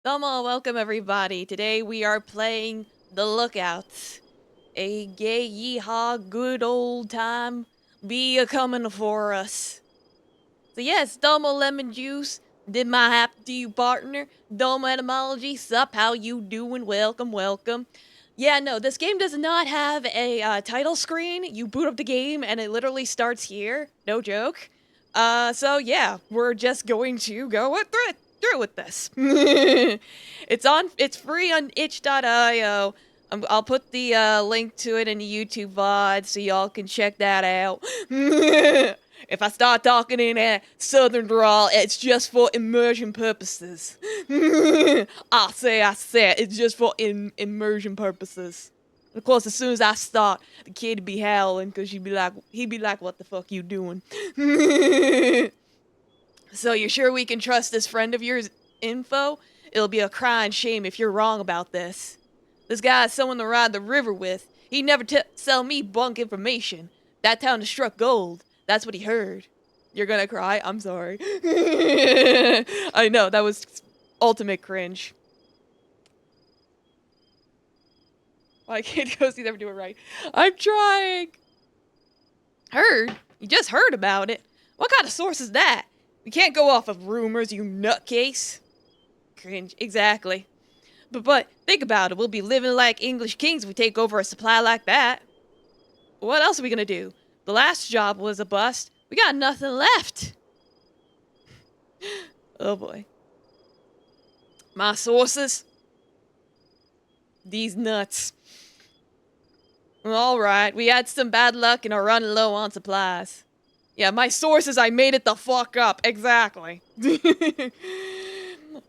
Domo, welcome everybody. Today we are playing The Lookouts. A gay yeehaw good old time be a coming for us. So yes, Domo Lemon Juice, did my happy to you partner. Domo Etymology, sup, how you doing? Welcome. Yeah, no, this game does not have a title screen. You boot up the game and it literally starts here. No joke. So yeah, we're just going to go through with this. It's free on itch.io. I'll put the link to it in the YouTube VOD so y'all can check that out. If I start talking in a southern drawl, it's just for immersion purposes. I say, it's just for immersion purposes. Of course, as soon as I start, the kid'd be howling because he'd be like, what the fuck you doing? So you're sure we can trust this friend of yours' info? It'll be a crying shame if you're wrong about this. This guy's someone to ride the river with. He'd never sell me bunk information. That town has struck gold. That's what he heard. You're gonna cry? I'm sorry. I know, that was ultimate cringe. Why can't Cozy never do it right? I'm trying! Heard? You just heard about it. What kind of source is that? We can't go off of rumors, you nutcase. Cringe, exactly. But think about it, we'll be living like English kings if we take over a supply like that. What else are we gonna do? The last job was a bust. We got nothing left. Oh boy. My sources? These nuts. Alright, we had some bad luck and are running low on supplies. Yeah, my sources, I made it the fuck up. Exactly.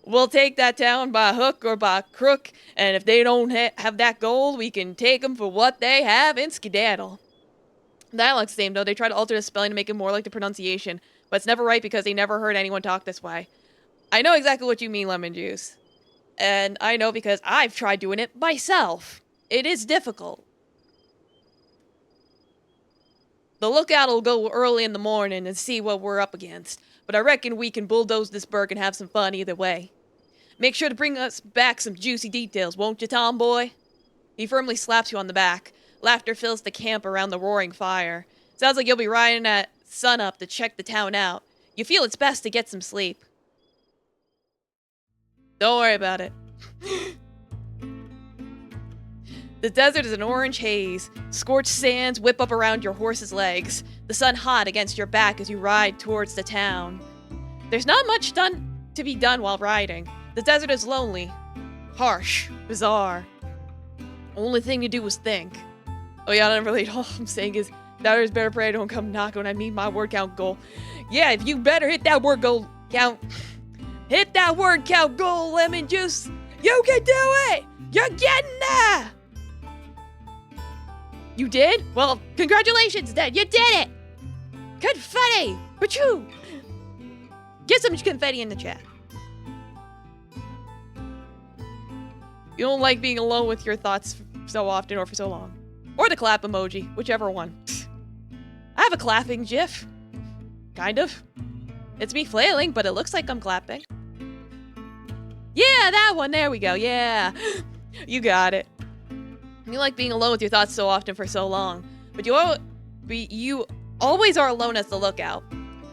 We'll take that town by hook or by crook, and if they don't have that gold, we can take them for what they have and skedaddle. The dialect's the same, though. They try to alter the spelling to make it more like the pronunciation, but it's never right because they never heard anyone talk this way. I know exactly what you mean, Lemon Juice. And I know because I've tried doing it myself. It is difficult. The lookout will go early in the morning and see what we're up against, but I reckon we can bulldoze this burg and have some fun either way. Make sure to bring us back some juicy details, won't you, tomboy? He firmly slaps you on the back. Laughter fills the camp around the roaring fire. Sounds like you'll be riding at sunup to check the town out. You feel it's best to get some sleep. Don't worry about it. The desert is an orange haze. Scorched sands whip up around your horse's legs. The sun hot against your back as you ride towards the town. There's not much to be done while riding. The desert is lonely, harsh, bizarre. Only thing to do is think. Oh yeah, I don't really. All I'm saying is, doubters better pray I don't come knocking when I meet my word count goal. Yeah, if you better hit that word goal count. Hit that word count goal, Lemon Juice. You can do it. You're getting there. You did? Well, congratulations, then. You did it. Confetti. Pachoo. Get some confetti in the chat. You don't like being alone with your thoughts so often or for so long. Or the clap emoji, whichever one. I have a clapping gif. Kind of. It's me flailing, but it looks like I'm clapping. Yeah, that one. There we go. Yeah. You got it. You like being alone with your thoughts so often for so long. But you always are alone as the lookout.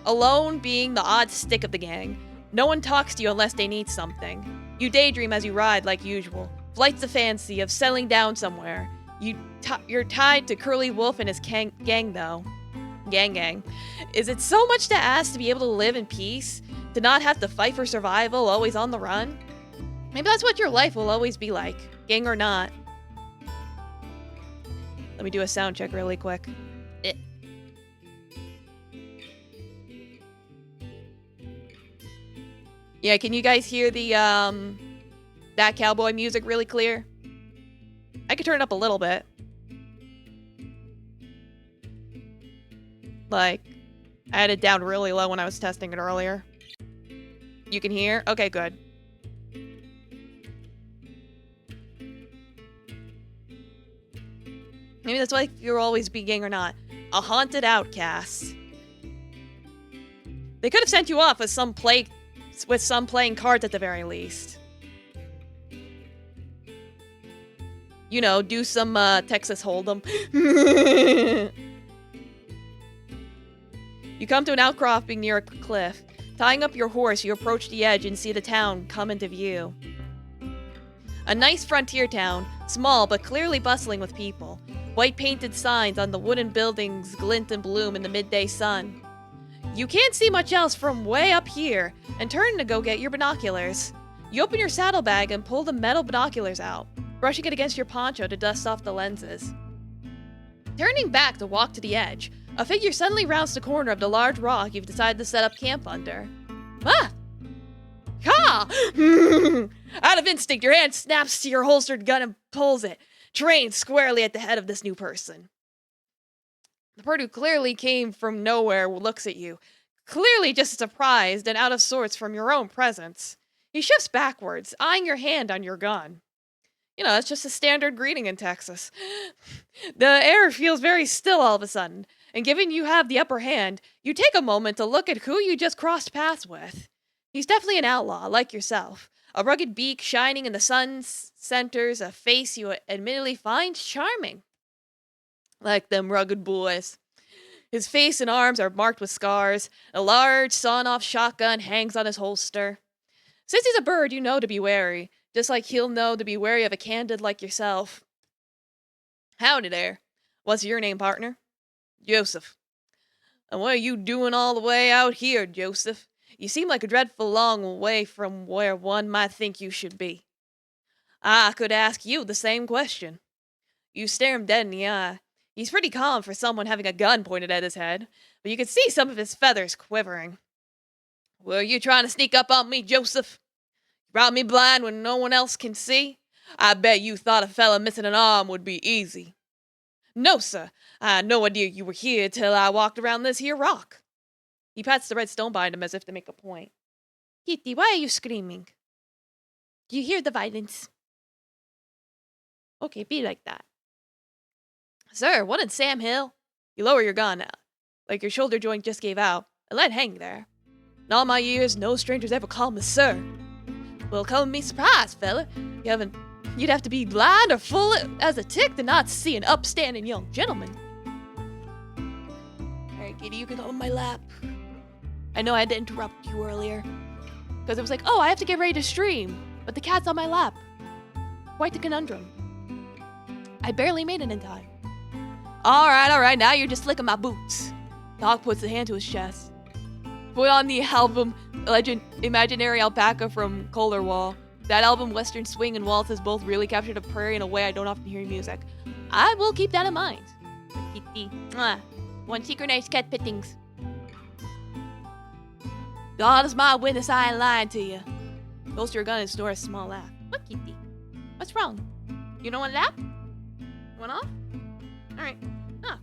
Alone being the odd stick of the gang. No one talks to you unless they need something. You daydream as you ride like usual. Flights of fancy of settling down somewhere. You're tied to Curly Wolf and his gang though. Gang. Is it so much to ask to be able to live in peace? To not have to fight for survival, always on the run? Maybe that's what your life will always be like, gang or not. Let me do a sound check really quick. Yeah, can you guys hear the, that cowboy music really clear? I could turn it up a little bit. Like, I had it down really low when I was testing it earlier. You can hear? Okay, good. Maybe that's why you'll always be gang or not. A haunted outcast. They could have sent you off with some playing cards at the very least. You know, do some Texas Hold'em. You come to an outcropping near a cliff. Tying up your horse, you approach the edge and see the town come into view. A nice frontier town, small but clearly bustling with people. White painted signs on the wooden buildings glint and bloom in the midday sun. You can't see much else from way up here, and turn to go get your binoculars. You open your saddlebag and pull the metal binoculars out, brushing it against your poncho to dust off the lenses. Turning back to walk to the edge, a figure suddenly rounds the corner of the large rock you've decided to set up camp under. Ah! Ha! Out of instinct, your hand snaps to your holstered gun and pulls it, trained squarely at the head of this new person. The bird who clearly came from nowhere looks at you, clearly just surprised and out of sorts from your own presence. He shifts backwards, eyeing your hand on your gun. You know, it's just a standard greeting in Texas. The air feels very still all of a sudden, and given you have the upper hand, you take a moment to look at who you just crossed paths with. He's definitely an outlaw, like yourself. A rugged beak shining in the sun centers a face you admittedly find charming. Like them rugged boys. His face and arms are marked with scars. A large sawn-off shotgun hangs on his holster. Since he's a bird, you know to be wary, just like he'll know to be wary of a candid like yourself. Howdy there. What's your name, partner? Joseph. And what are you doing all the way out here, Joseph? You seem like a dreadful long way from where one might think you should be. I could ask you the same question. You stare him dead in the eye. He's pretty calm for someone having a gun pointed at his head, but you can see some of his feathers quivering. Were you trying to sneak up on me, Joseph? You brought me blind when no one else can see? I bet you thought a fella missing an arm would be easy. No, sir. I had no idea you were here till I walked around this here rock. He pats the red stone behind him as if to make a point. Kitty, why are you screaming? Do you hear the violence? Okay, be like that. Sir, what in Sam Hill? You lower your gun, like your shoulder joint just gave out, and let it hang there. In all my years, no stranger's ever called me sir. Well, come me surprised, fella. You'd have to be blind or full as a tick to not see an upstanding young gentleman. Alright, Kitty, you can go on my lap. I know I had to interrupt you earlier, because it was like, oh, I have to get ready to stream, but the cat's on my lap. Quite the conundrum. I barely made it in time. Alright, now you're just licking my boots. Dog puts a hand to his chest. Put on the album Legend Imaginary Alpaca from Kohler Wall. That album, Western Swing and Waltz, has both really captured a prairie in a way I don't often hear in music. I will keep that in mind. One secret nice cat pittings. God is my witness, I ain't lying to you. Holster your gun and snore a small laugh. What, Kitty? What's wrong? You don't want to laugh? One off? Alright. Ah.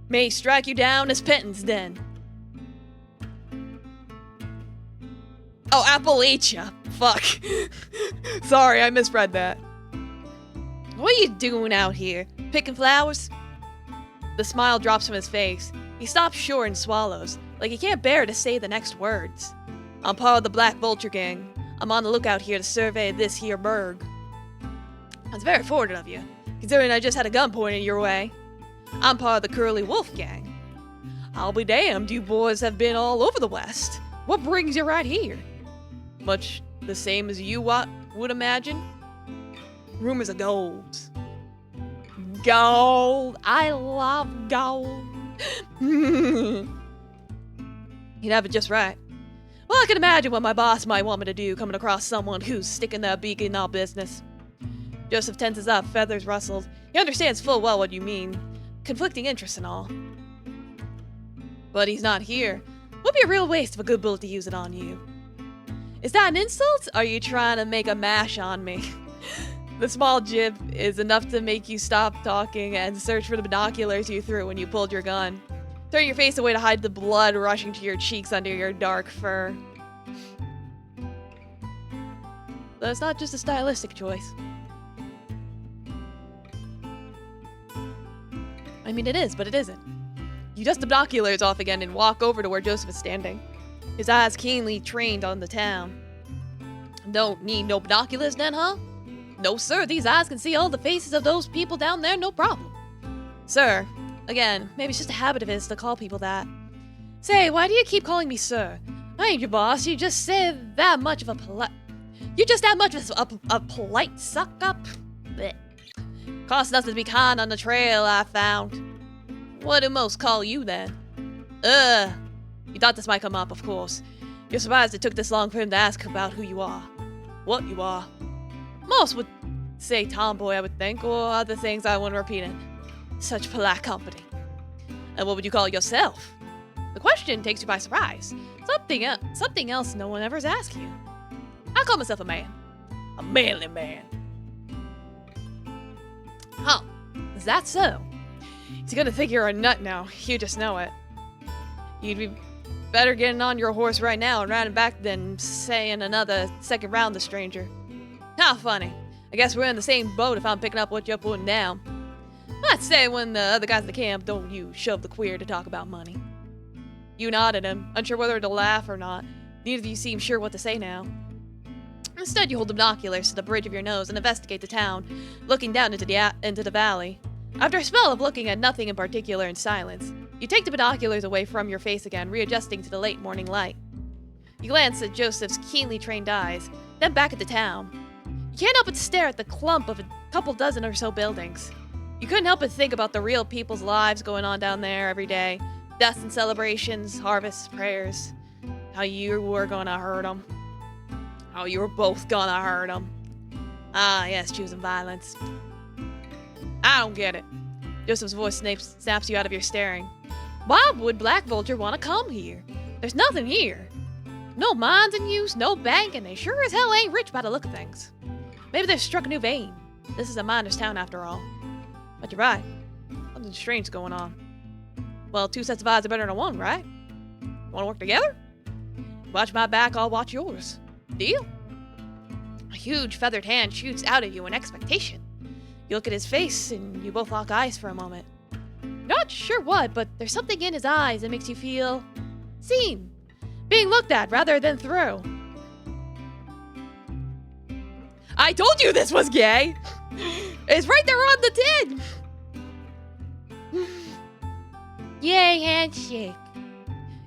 May strike you down as penance then. Oh, Appalachia. Fuck. Sorry, I misread that. What are you doing out here? Picking flowers? The smile drops from his face. He stops short and swallows, like he can't bear to say the next words. I'm part of the Black Vulture Gang. I'm on the lookout here to survey this here burg. That's very forward of you, considering I just had a gun pointed your way. I'm part of the Curly Wolf Gang. I'll be damned, you boys have been all over the West. What brings you right here? Much the same as you would imagine. Rumors of gold. Gold. I love gold. You'd have it just right. Well, I can imagine what my boss might want me to do coming across someone who's sticking their beak in our business. Joseph tenses up, feathers rustled. He understands full well what you mean. Conflicting interests and all. But he's not here. Would be a real waste of a good bullet to use it on you. Is that an insult? Are you trying to make a mash on me? The small jib is enough to make you stop talking and search for the binoculars you threw when you pulled your gun. Turn your face away to hide the blood rushing to your cheeks under your dark fur. But it's not just a stylistic choice. I mean, it is, but it isn't. You dust the binoculars off again and walk over to where Joseph is standing, his eyes keenly trained on the town. Don't need no binoculars then, huh? No, sir, these eyes can see all the faces of those people down there, no problem. Sir, again, maybe it's just a habit of his to call people that. Say, why do you keep calling me sir? I ain't your boss, you just said that much of a polite... You're just that much of a polite suck-up? Blech. Costs nothing to be kind on the trail, I found. What do most call you, then? You thought this might come up, of course. You're surprised it took this long for him to ask about who you are. What you are. Most would say tomboy, I would think, or other things I wouldn't repeat in such polite company. And what would you call yourself? The question takes you by surprise. Something else no one ever's asked you. I call myself a man. A manly man. Oh, is that so? He's gonna think you're a nut now. You just know it. You'd be better getting on your horse right now and riding back than saying another second round the stranger. How funny. I guess we're in the same boat if I'm picking up what you're putting down. I'd say when the other guys at the camp don't you shove the queer to talk about money. You nodded him, unsure whether to laugh or not. Neither of you seem sure what to say now. Instead, you hold the binoculars to the bridge of your nose and investigate the town, looking down into the valley. After a spell of looking at nothing in particular in silence, you take the binoculars away from your face again, readjusting to the late morning light. You glance at Joseph's keenly trained eyes, then back at the town. You can't help but stare at the clump of a couple dozen or so buildings. You couldn't help but think about the real people's lives going on down there every day. Deaths and celebrations, harvests, prayers. How you were gonna hurt them. How you were both gonna hurt them. Ah, yes, choosing violence. I don't get it. Joseph's voice snaps you out of your staring. Why would Black Vulture want to come here? There's nothing here. No mines in use, no bank, and they sure as hell ain't rich by the look of things. Maybe they've struck a new vein. This is a miner's town after all. But you're right. Something strange going on. Well, two sets of eyes are better than one, right? Want to work together? Watch my back, I'll watch yours. Deal? A huge feathered hand shoots out at you in expectation. You look at his face, and you both lock eyes for a moment. Not sure what, but there's something in his eyes that makes you feel seen. Being looked at rather than through. I told you this was gay! It's right there on the tin! Yay, handshake.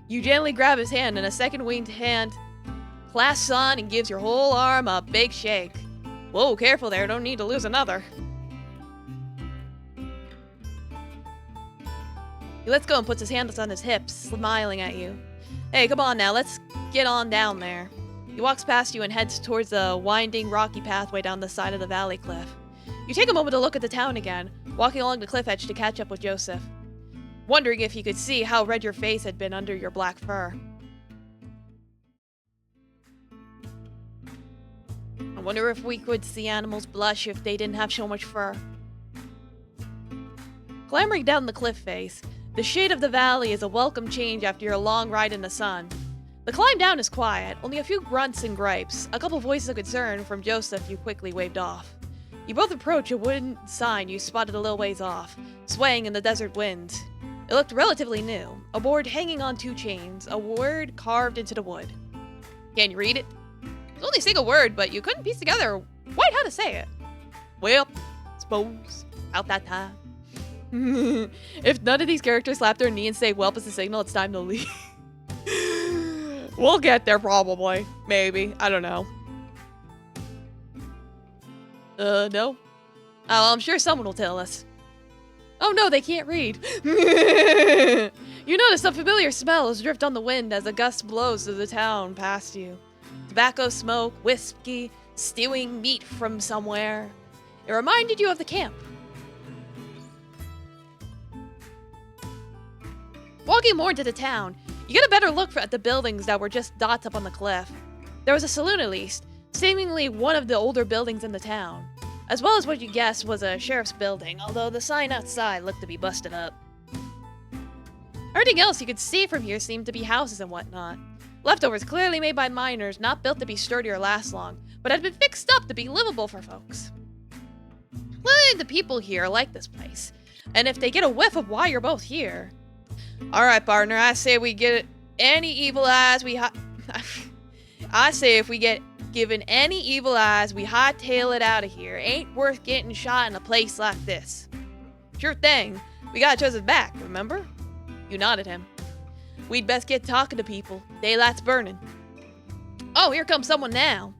You gently grab his hand, and a second winged hand clasps on and gives your whole arm a big shake. Whoa, careful there, don't need to lose another. He lets go and puts his hands on his hips, smiling at you. Hey, come on now, let's get on down there. He walks past you and heads towards the winding, rocky pathway down the side of the valley cliff. You take a moment to look at the town again, walking along the cliff edge to catch up with Joseph, wondering if you could see how red your face had been under your black fur. I wonder if we could see animals blush if they didn't have so much fur. Clambering down the cliff face, the shade of the valley is a welcome change after your long ride in the sun. The climb down is quiet, only a few grunts and gripes, a couple voices of concern from Joseph you quickly waved off. You both approach a wooden sign you spotted a little ways off, swaying in the desert wind. It looked relatively new, a board hanging on two chains, a word carved into the wood. Can you read it? It's only a single word, but you couldn't piece together quite how to say it. Well, suppose, about that time. If none of these characters slap their knee and say welp as a signal, it's time to leave. We'll get there probably. Maybe. I don't know. No. Oh, I'm sure someone will tell us. Oh no, they can't read. You notice a familiar smell is drift on the wind as a gust blows through the town past you. Tobacco smoke, whiskey, stewing meat from somewhere. It reminded you of the camp. Walking more into the town, you get a better look at the buildings that were just dots up on the cliff. There was a saloon at least, seemingly one of the older buildings in the town, as well as what you guessed was a sheriff's building, although the sign outside looked to be busted up. Everything else you could see from here seemed to be houses and whatnot. Leftovers clearly made by miners, not built to be sturdy or last long, but had been fixed up to be livable for folks. Clearly the people here like this place, and if they get a whiff of why you're both here... Alright, partner, I say we get any evil eyes we I say if we get Given any evil eyes, we hightail it out of here. Ain't worth getting shot in a place like this. Sure thing. We got Joseph back, remember? You nodded him. We'd best get talking to people. Daylight's burning. Oh, here comes someone now.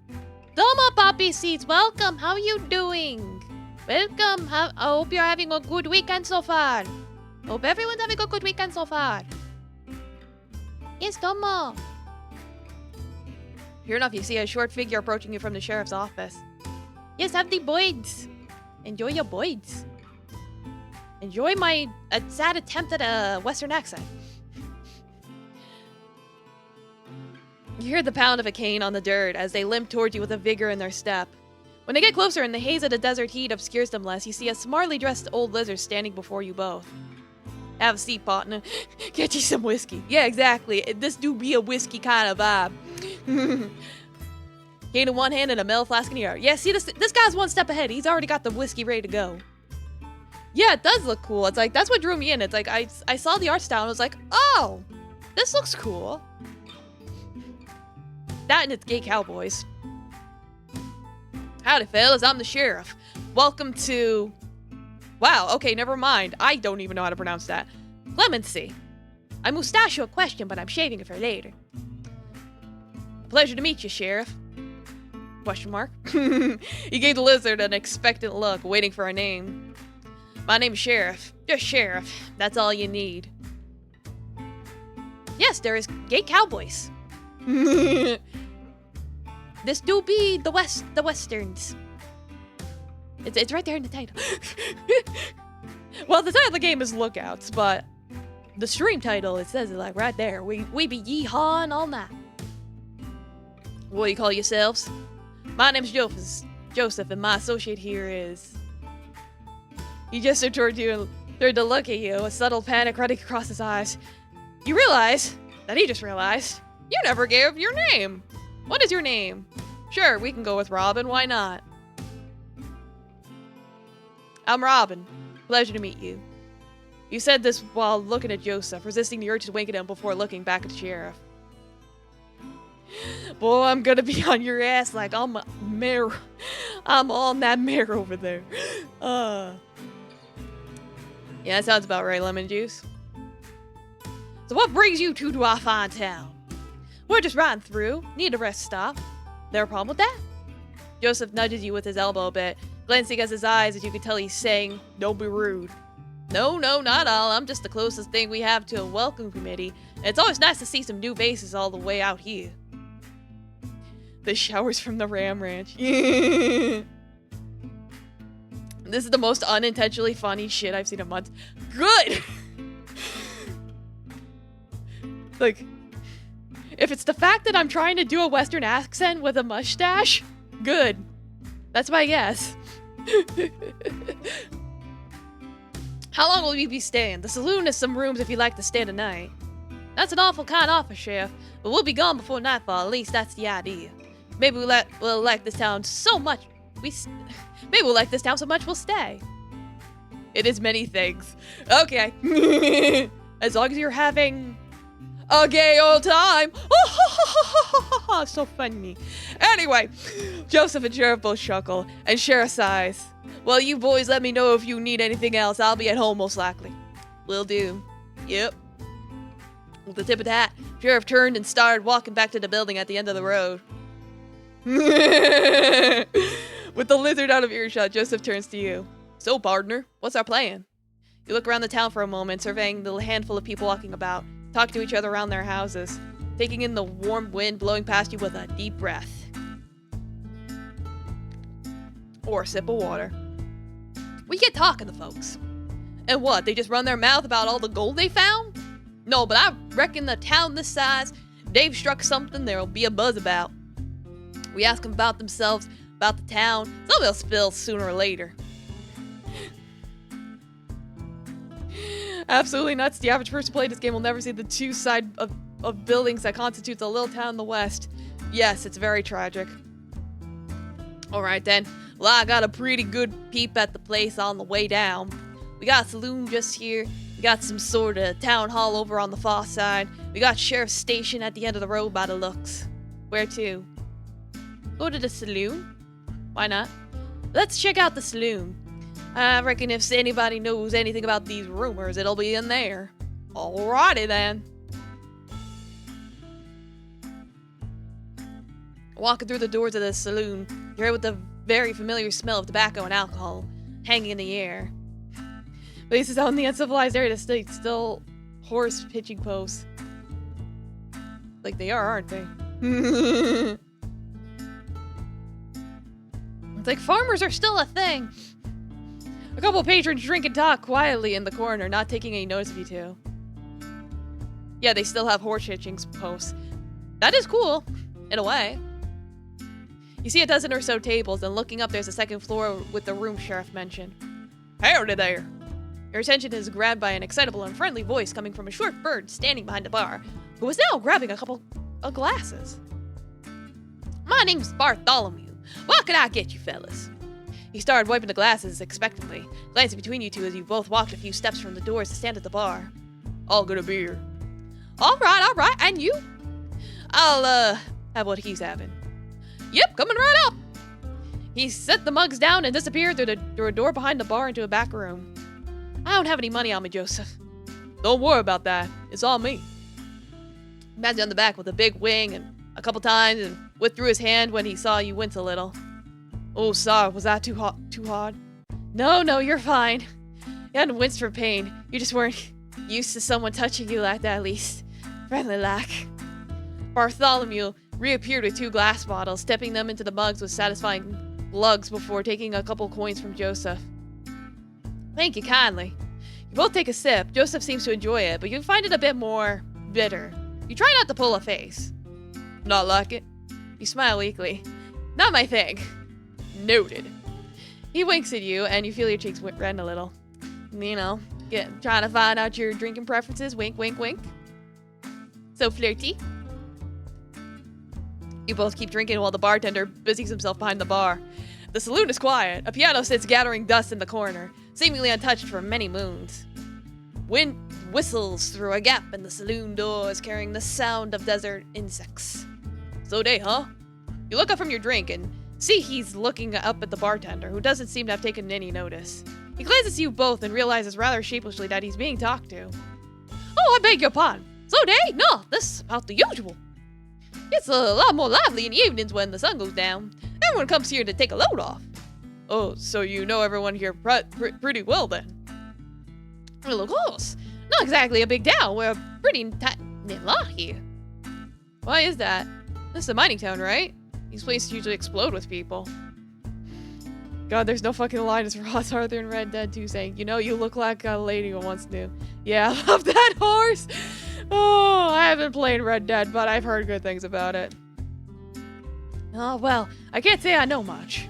Doma Poppy Seeds, welcome. How are you doing? Welcome. I hope you're having a good weekend so far. Hope everyone's having a good weekend so far. Yes, Doma. Sure enough, you see a short figure approaching you from the sheriff's office. Yes, have the boys. Enjoy your boys. Enjoy my sad attempt at a Western accent. You hear the pound of a cane on the dirt as they limp towards you with a vigor in their step. When they get closer and the haze of the desert heat obscures them less, you see a smartly dressed old lizard standing before you both. Have a seat, partner. Get you some whiskey. Yeah, exactly. This do be a whiskey kind of vibe. Cane in one hand and a metal flask in the other. Yeah, see, this guy's one step ahead. He's already got the whiskey ready to go. Yeah, it does look cool. It's like, that's what drew me in. It's like, I saw the art style and I was like, oh, this looks cool. That and it's gay cowboys. Howdy, fellas. I'm the sheriff. Welcome to... Wow, okay, never mind. I don't even know how to pronounce that. Clemency. I mustachio a question, but I'm shaving it for later. Pleasure to meet you, Sheriff. Question mark. He gave the lizard an expectant look, waiting for a name. My name's Sheriff. Just Sheriff. That's all you need. Yes, there is gay cowboys. This do be the westerns. It's right there in the title. Well, the title of the game is Lookouts, but the stream title, it says it like right there. We be yeehaw and all that. What do you call yourselves? My name's Joseph, and my associate here is... He gestured toward you and turned to look at you, a subtle panic running across his eyes. You realize that he just realized you never gave your name. What is your name? Sure, we can go with Robin, why not? I'm Robin. Pleasure to meet you. You said this while looking at Joseph, resisting the urge to wink at him before looking back at the sheriff. Boy, I'm gonna be on your ass like I'm a mare. I'm on that mare over there. Yeah, that sounds about right, lemon juice. So what brings you two to our fine town? We're just riding through. Need a rest stop. There a problem with that? Joseph nudges you with his elbow a bit, glancing at his eyes as you can tell he's saying, don't be rude. No, not all. I'm just the closest thing we have to a welcome committee. And it's always nice to see some new faces all the way out here. The showers from the Ram Ranch. This is the most unintentionally funny shit I've seen in months. Good! Like, if it's the fact that I'm trying to do a Western accent with a mustache, good. That's my guess. How long will you be staying? The saloon has some rooms if you'd like to stay tonight. That's an awful kind offer, Sheriff, but we'll be gone before nightfall. At least that's the idea. Maybe we'll like this town so much maybe we'll like this town so much we'll stay. It is many things. Okay. As long as you're having a gay old time. So funny. Anyway, Joseph and Sheriff both chuckle, and Sheriff sighs. Well, you boys let me know if you need anything else. I'll be at home most likely. Will do. Yep. With the tip of the hat, Sheriff turned and started walking back to the building at the end of the road. With the lizard out of earshot, Joseph turns to you. So, partner, what's our plan? You look around the town for a moment, surveying the handful of people walking about, talk to each other around their houses, taking in the warm wind blowing past you with a deep breath. Or a sip of water. We get talking to folks. And what, they just run their mouth about all the gold they found? No, but I reckon the town this size, they've struck something there'll be a buzz about. We ask them about themselves, about the town, some they'll spill sooner or later. Absolutely nuts. The average person playing this game will never see the two sides of buildings that constitutes a little town in the west. Yes, it's very tragic. Alright then. Well, I got a pretty good peep at the place on the way down. We got a saloon just here. We got some sort of town hall over on the far side. We got sheriff's station at the end of the road by the looks. Where to? Go to the saloon? Why not? Let's check out the saloon. I reckon if anybody knows anything about these rumors, it'll be in there. Alrighty then. Walking through the doors of the saloon, you're with the very familiar smell of tobacco and alcohol hanging in the air. Places out in the uncivilized area of the state still horse pitching posts. Like they are, aren't they? It's like farmers are still a thing. A couple of patrons drink and talk quietly in the corner, not taking any notice of you two. Yeah, they still have horse hitching posts. That is cool, in a way. You see a dozen or so tables, and looking up, there's a second floor with the room sheriff mentioned. Howdy there. Your attention is grabbed by an excitable and friendly voice coming from a short bird standing behind the bar, who is now grabbing a couple of glasses. My name's Bartholomew. What can I get you fellas? He started wiping the glasses expectantly, glancing between you two as you both walked a few steps from the doors to stand at the bar. I'll get a beer. All right, and you? I'll, have what he's having. Yep, coming right up. He set the mugs down and disappeared through a door behind the bar into a back room. I don't have any money on me, Joseph. Don't worry about that. It's all me. He patted you on the back with a big wing and a couple times and withdrew his hand when he saw you wince a little. Oh, sorry, was that too hard? No, you're fine. You hadn't winced from pain. You just weren't used to someone touching you like that, at least. Friendly lack. Bartholomew reappeared with 2 glass bottles, stepping them into the mugs with satisfying lugs before taking a couple coins from Joseph. Thank you kindly. You both take a sip. Joseph seems to enjoy it, but you find it a bit more bitter. You try not to pull a face. Not like it? You smile weakly. Not my thing. Noted. He winks at you, and you feel your cheeks redden a little. You know, trying to find out your drinking preferences. Wink, wink, wink. So flirty. You both keep drinking while the bartender busies himself behind the bar. The saloon is quiet. A piano sits gathering dust in the corner, seemingly untouched for many moons. Wind whistles through a gap in the saloon doors, carrying the sound of desert insects. So day, huh? You look up from your drink and see he's looking up at the bartender, who doesn't seem to have taken any notice. He glances at you both and realizes rather sheepishly that he's being talked to. Oh, I beg your pardon. So day? No, this is about the usual. It's a lot more lively in the evenings when the sun goes down. Everyone comes here to take a load off. Oh, so you know everyone here pretty well then? Well, of course. Not exactly a big town. We're a pretty tight-knit lot here. Why is that? This is a mining town, right? These places usually explode with people. God, there's no fucking line as Ross Arthur in Red Dead 2 saying, you know, you look like a lady who once knew. Yeah, I love that horse. Oh, I haven't played Red Dead, but I've heard good things about it. Oh, well, I can't say I know much.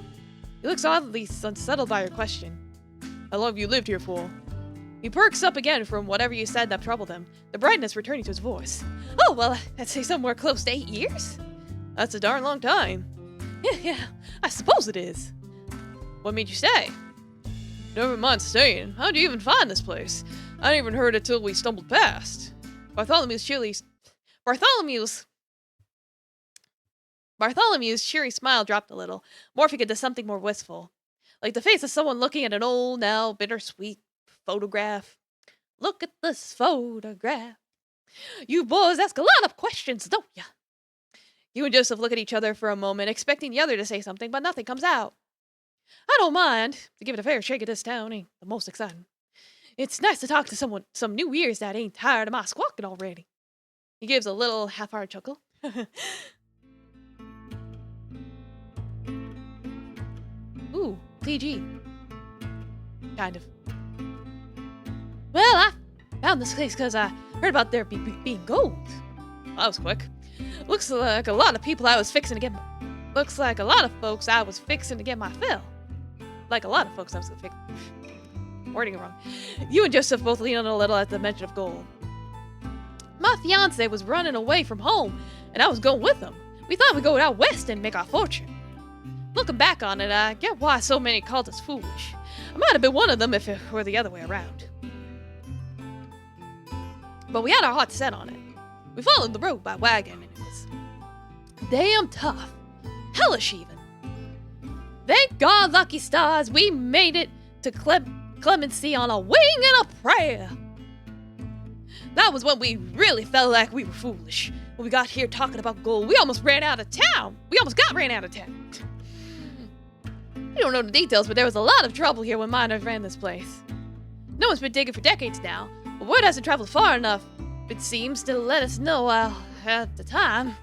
He looks oddly unsettled by your question. How long have you lived here for? He perks up again from whatever you said that troubled him, the brightness returning to his voice. Oh, well, I'd say somewhere close to 8 years. That's a darn long time. Yeah, I suppose it is. What made you stay? Never mind staying. How'd you even find this place? I didn't even heard it till we stumbled past. Bartholomew's cheery smile dropped a little, morphing into something more wistful, like the face of someone looking at an old, now bittersweet photograph. Look at this photograph. You boys ask a lot of questions, don't ya? You and Joseph look at each other for a moment, expecting the other to say something, but nothing comes out. I don't mind. To give it a fair shake at this town ain't the most exciting. It's nice to talk to some new ears that ain't tired of my squawking already. He gives a little half-hearted chuckle. Ooh, PG. Kind of. Well, I found this place because I heard about there being gold. Well, that was quick. Looks like a lot of folks I was fixing to get my fill. Like a lot of folks I was wording it wrong. You and Joseph both lean on a little at the mention of gold. My fiance was running away from home, and I was going with him. We thought we'd go out west and make our fortune. Looking back on it, I get why so many called us foolish. I might have been one of them if it were the other way around. But we had our hearts set on it. We followed the road by wagon, and it was damn tough. hellish even. Thank God, lucky stars, we made it to clemency on a wing and a prayer. That was when we really felt like we were foolish. When we got here talking about gold, we almost ran out of town. We almost got ran out of town. You don't know the details, but there was a lot of trouble here when miners ran this place. No one's been digging for decades now, but word hasn't traveled far enough, it seems, to let us know at the time.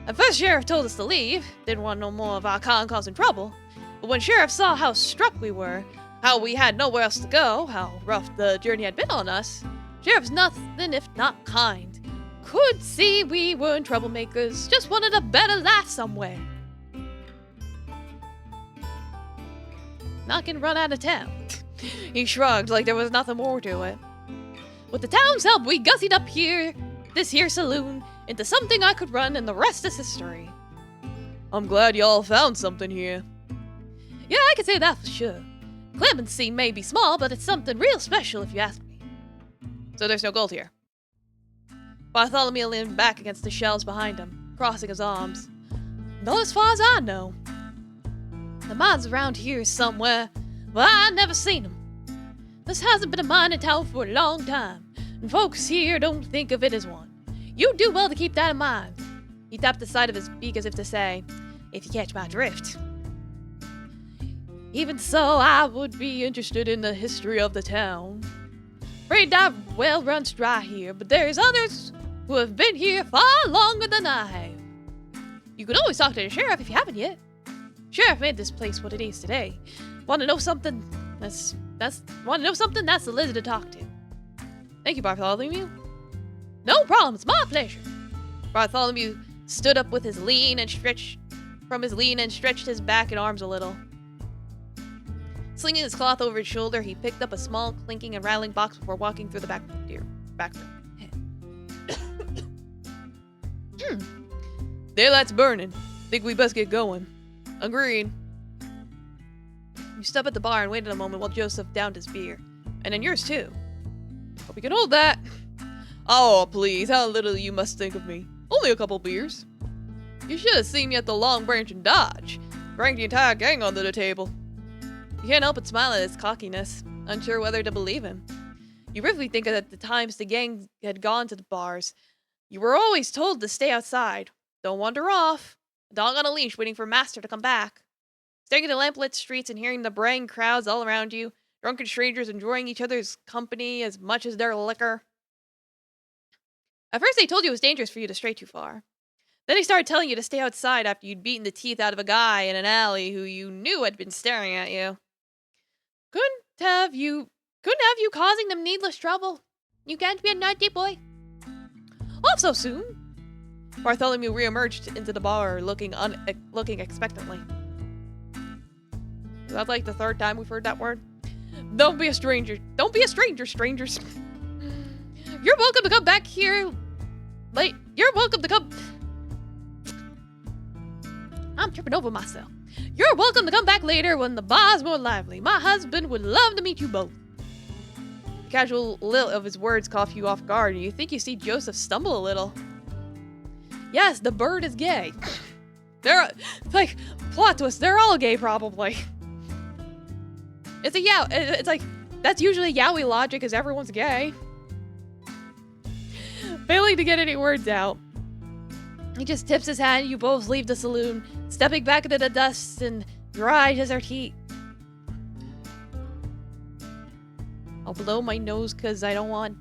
At first, Sheriff told us to leave, didn't want no more of our con causing trouble. But when Sheriff saw how struck we were, how we had nowhere else to go, how rough the journey had been on us, Sheriff's nothing if not kind. Could see we weren't troublemakers, just wanted a better life somewhere. Not gonna run out of town. He shrugged like there was nothing more to it. With the town's help, we gussied up this here saloon, into something I could run, and the rest is history. I'm glad y'all found something here. Yeah, I can say that for sure. Clemency may be small, but it's something real special if you ask me. So there's no gold here. Bartholomew leaned back against the shelves behind him, crossing his arms. Not as far as I know. The mine's around here somewhere, but I never seen them. This hasn't been a mine in town for a long time, and folks here don't think of it as one. You do well to keep that in mind. He tapped the side of his beak as if to say, if you catch my drift. Even so, I would be interested in the history of the town. Afraid that well runs dry here, but there's others who have been here far longer than I have. You can always talk to the sheriff if you haven't yet. Sheriff made this place what it is today. Want to know something? That's the lizard to talk to. Thank you, Bartholomew. No problem, it's my pleasure. Bartholomew stood up with his lean and stretched his back and arms a little. Slinging his cloth over his shoulder, he picked up a small clinking and rattling box before walking through the back room. Daylight's burning. Think we best get going. Agreed. You stopped at the bar and waited a moment while Joseph downed his beer. And then yours too. Hope we can hold that. Oh, please, how little you must think of me. Only a couple beers. You should have seen me at the Long Branch and Dodge. Drank the entire gang under the table. You can't help but smile at his cockiness, unsure whether to believe him. You really think that the times the gang had gone to the bars, you were always told to stay outside. Don't wander off. A dog on a leash waiting for master to come back. Staring at the lamplit streets and hearing the braying crowds all around you, drunken strangers enjoying each other's company as much as their liquor. At first they told you it was dangerous for you to stray too far. Then they started telling you to stay outside after you'd beaten the teeth out of a guy in an alley who you knew had been staring at you. Couldn't have you causing them needless trouble. You can't be a naughty boy. Off so soon. Bartholomew reemerged into the bar, looking expectantly. Is that like the third time we've heard that word? Don't be a stranger. Don't be a stranger, strangers. You're welcome to come back here. You're welcome to come. I'm tripping over myself. You're welcome to come back later when the bar's more lively. My husband would love to meet you both. The casual lilt of his words caught you off guard, and you think you see Joseph stumble a little. Yes, the bird is gay. Plot twist, they're all gay, probably. It's like, that's usually yaoi logic, is everyone's gay. Failing to get any words out. He just tips his hat and you both leave the saloon, stepping back into the dust and dry desert heat. I'll blow my nose because I don't want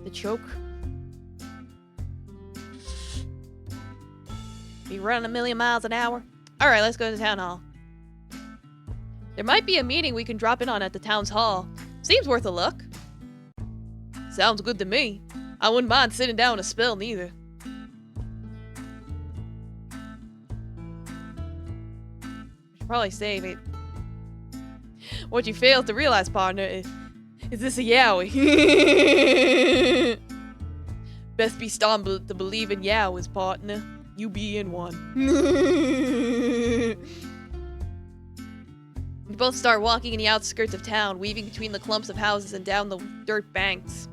to choke. Be running 1,000,000 miles an hour. Alright, let's go to the town hall. There might be a meeting we can drop in on at the town's hall. Seems worth a look. Sounds good to me. I wouldn't mind sitting down a spell neither. Should probably save it. What you failed to realize, partner, is this a yaoi? Best be starting to believe in yaois, partner. You be in one. You both start walking in the outskirts of town, weaving between the clumps of houses and down the dirt banks.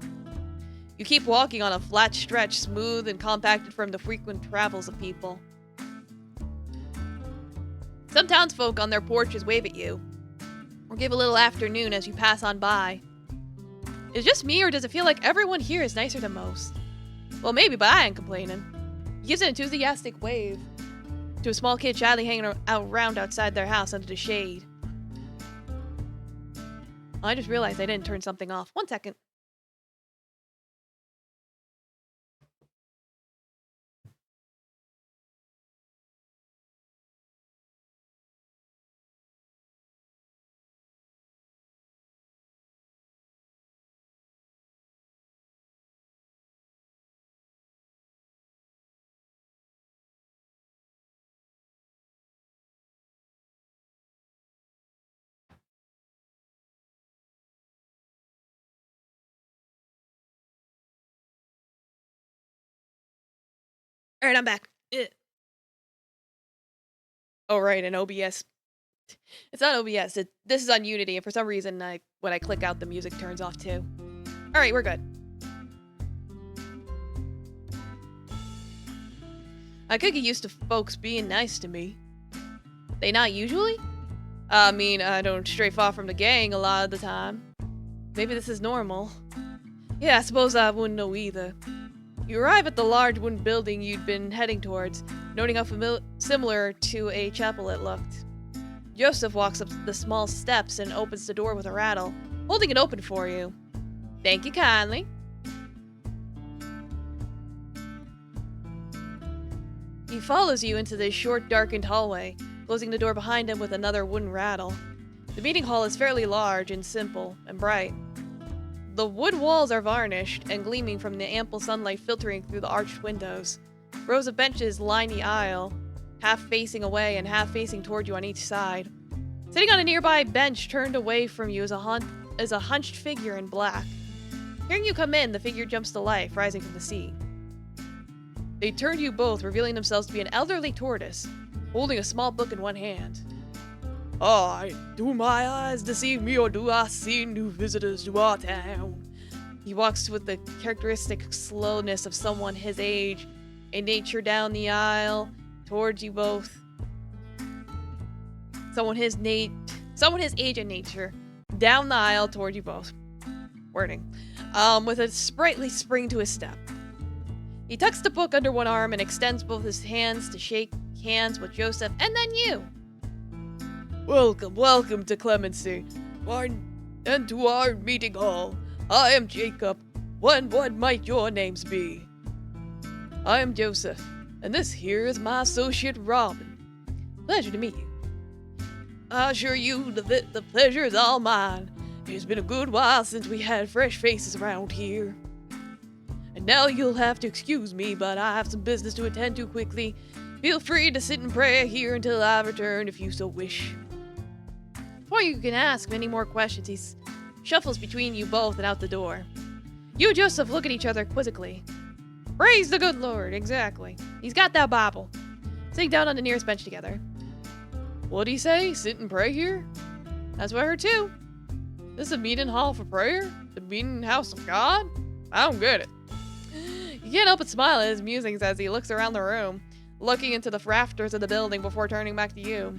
You keep walking on a flat stretch, smooth and compacted from the frequent travels of people. Some townsfolk on their porches wave at you, or give a little afternoon as you pass on by. Is it just me, or does it feel like everyone here is nicer than most? Well, maybe, but I ain't complaining. He gives an enthusiastic wave to a small kid shyly hanging around outside their house under the shade. I just realized I didn't turn something off. 1 second. Alright, I'm back. Oh, right, and OBS. It's not OBS. This is on Unity, and for some reason, when I click out, the music turns off too. Alright, we're good. I could get used to folks being nice to me. They not usually? I mean, I don't stray far from the gang a lot of the time. Maybe this is normal. Yeah, I suppose I wouldn't know either. You arrive at the large wooden building you'd been heading towards, noting how similar to a chapel it looked. Joseph walks up the small steps and opens the door with a rattle, holding it open for you. Thank you kindly. He follows you into this short, darkened hallway, closing the door behind him with another wooden rattle. The meeting hall is fairly large and simple and bright. The wood walls are varnished and gleaming from the ample sunlight filtering through the arched windows. Rows of benches line the aisle, half facing away and half facing toward you on each side. Sitting on a nearby bench turned away from you is a hunched figure in black. Hearing you come in, the figure jumps to life, rising from the seat. They turn to you both, revealing themselves to be an elderly tortoise, holding a small book in one hand. Oh, do my eyes deceive me, or do I see new visitors to our town? He walks with the characteristic slowness of someone his age and nature down the aisle towards you both. Someone his age and nature down the aisle toward you both. Wording. With a sprightly spring to his step. He tucks the book under one arm and extends both his hands to shake hands with Joseph and then you. Welcome to Clemency, and to our meeting hall. I am Jacob. What might your names be? I am Joseph, and this here is my associate Robin. Pleasure to meet you. I assure you the pleasure is all mine. It's been a good while since we had fresh faces around here. And now you'll have to excuse me, but I have some business to attend to quickly. Feel free to sit and pray here until I return if you so wish. Before you can ask many more questions, he shuffles between you both and out the door. You and Joseph look at each other quizzically. Praise the good Lord, exactly. He's got that Bible. Sitting down on the nearest bench together. What'd he say? Sit and pray here? That's what I heard too. This is a meeting hall for prayer? The meeting house of God? I don't get it. You can't help but smile at his musings as he looks around the room, looking into the rafters of the building before turning back to you.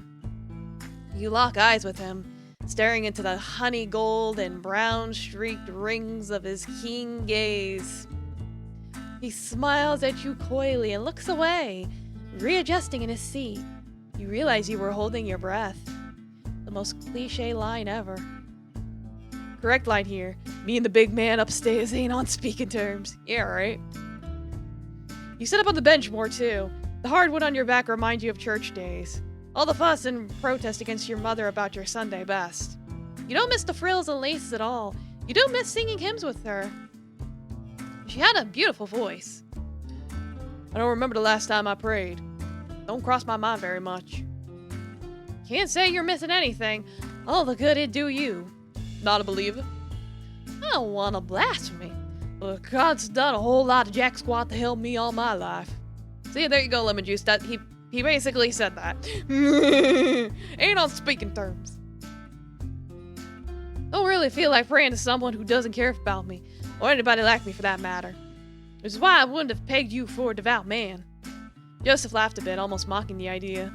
You lock eyes with him, staring into the honey gold and brown streaked rings of his keen gaze. He smiles at you coyly and looks away, readjusting in his seat. You realize you were holding your breath. The most cliche line ever. Correct line here. Me and the big man upstairs ain't on speaking terms. Yeah, right? You sit up on the bench more too. The hardwood on your back reminds you of church days. All the fuss and protest against your mother about your Sunday best. You don't miss the frills and laces at all. You do miss singing hymns with her. She had a beautiful voice. I don't remember the last time I prayed. Don't cross my mind very much. Can't say you're missing anything. All the good it'd do you. Not a believer? I don't want to blaspheme, but God's done a whole lot of jack squat to help me all my life. See, there you go, Lemon Juice. That he basically said that. Ain't on speaking terms. Don't really feel like praying to someone who doesn't care about me, or anybody like me for that matter. Which is why I wouldn't have pegged you for a devout man. Joseph laughed a bit, almost mocking the idea.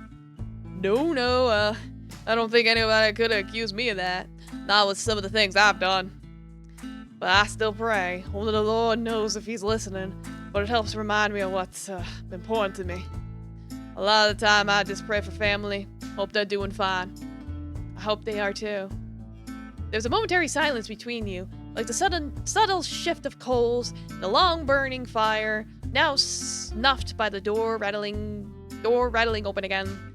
No, I don't think anybody could accuse me of that. Not with some of the things I've done. But I still pray. Only the Lord knows if he's listening. But it helps remind me of what's important to me. A lot of the time I just pray for family. Hope they're doing fine. I hope they are too. There's a momentary silence between you, like the subtle shift of coals, the long burning fire, now snuffed by the door rattling open again.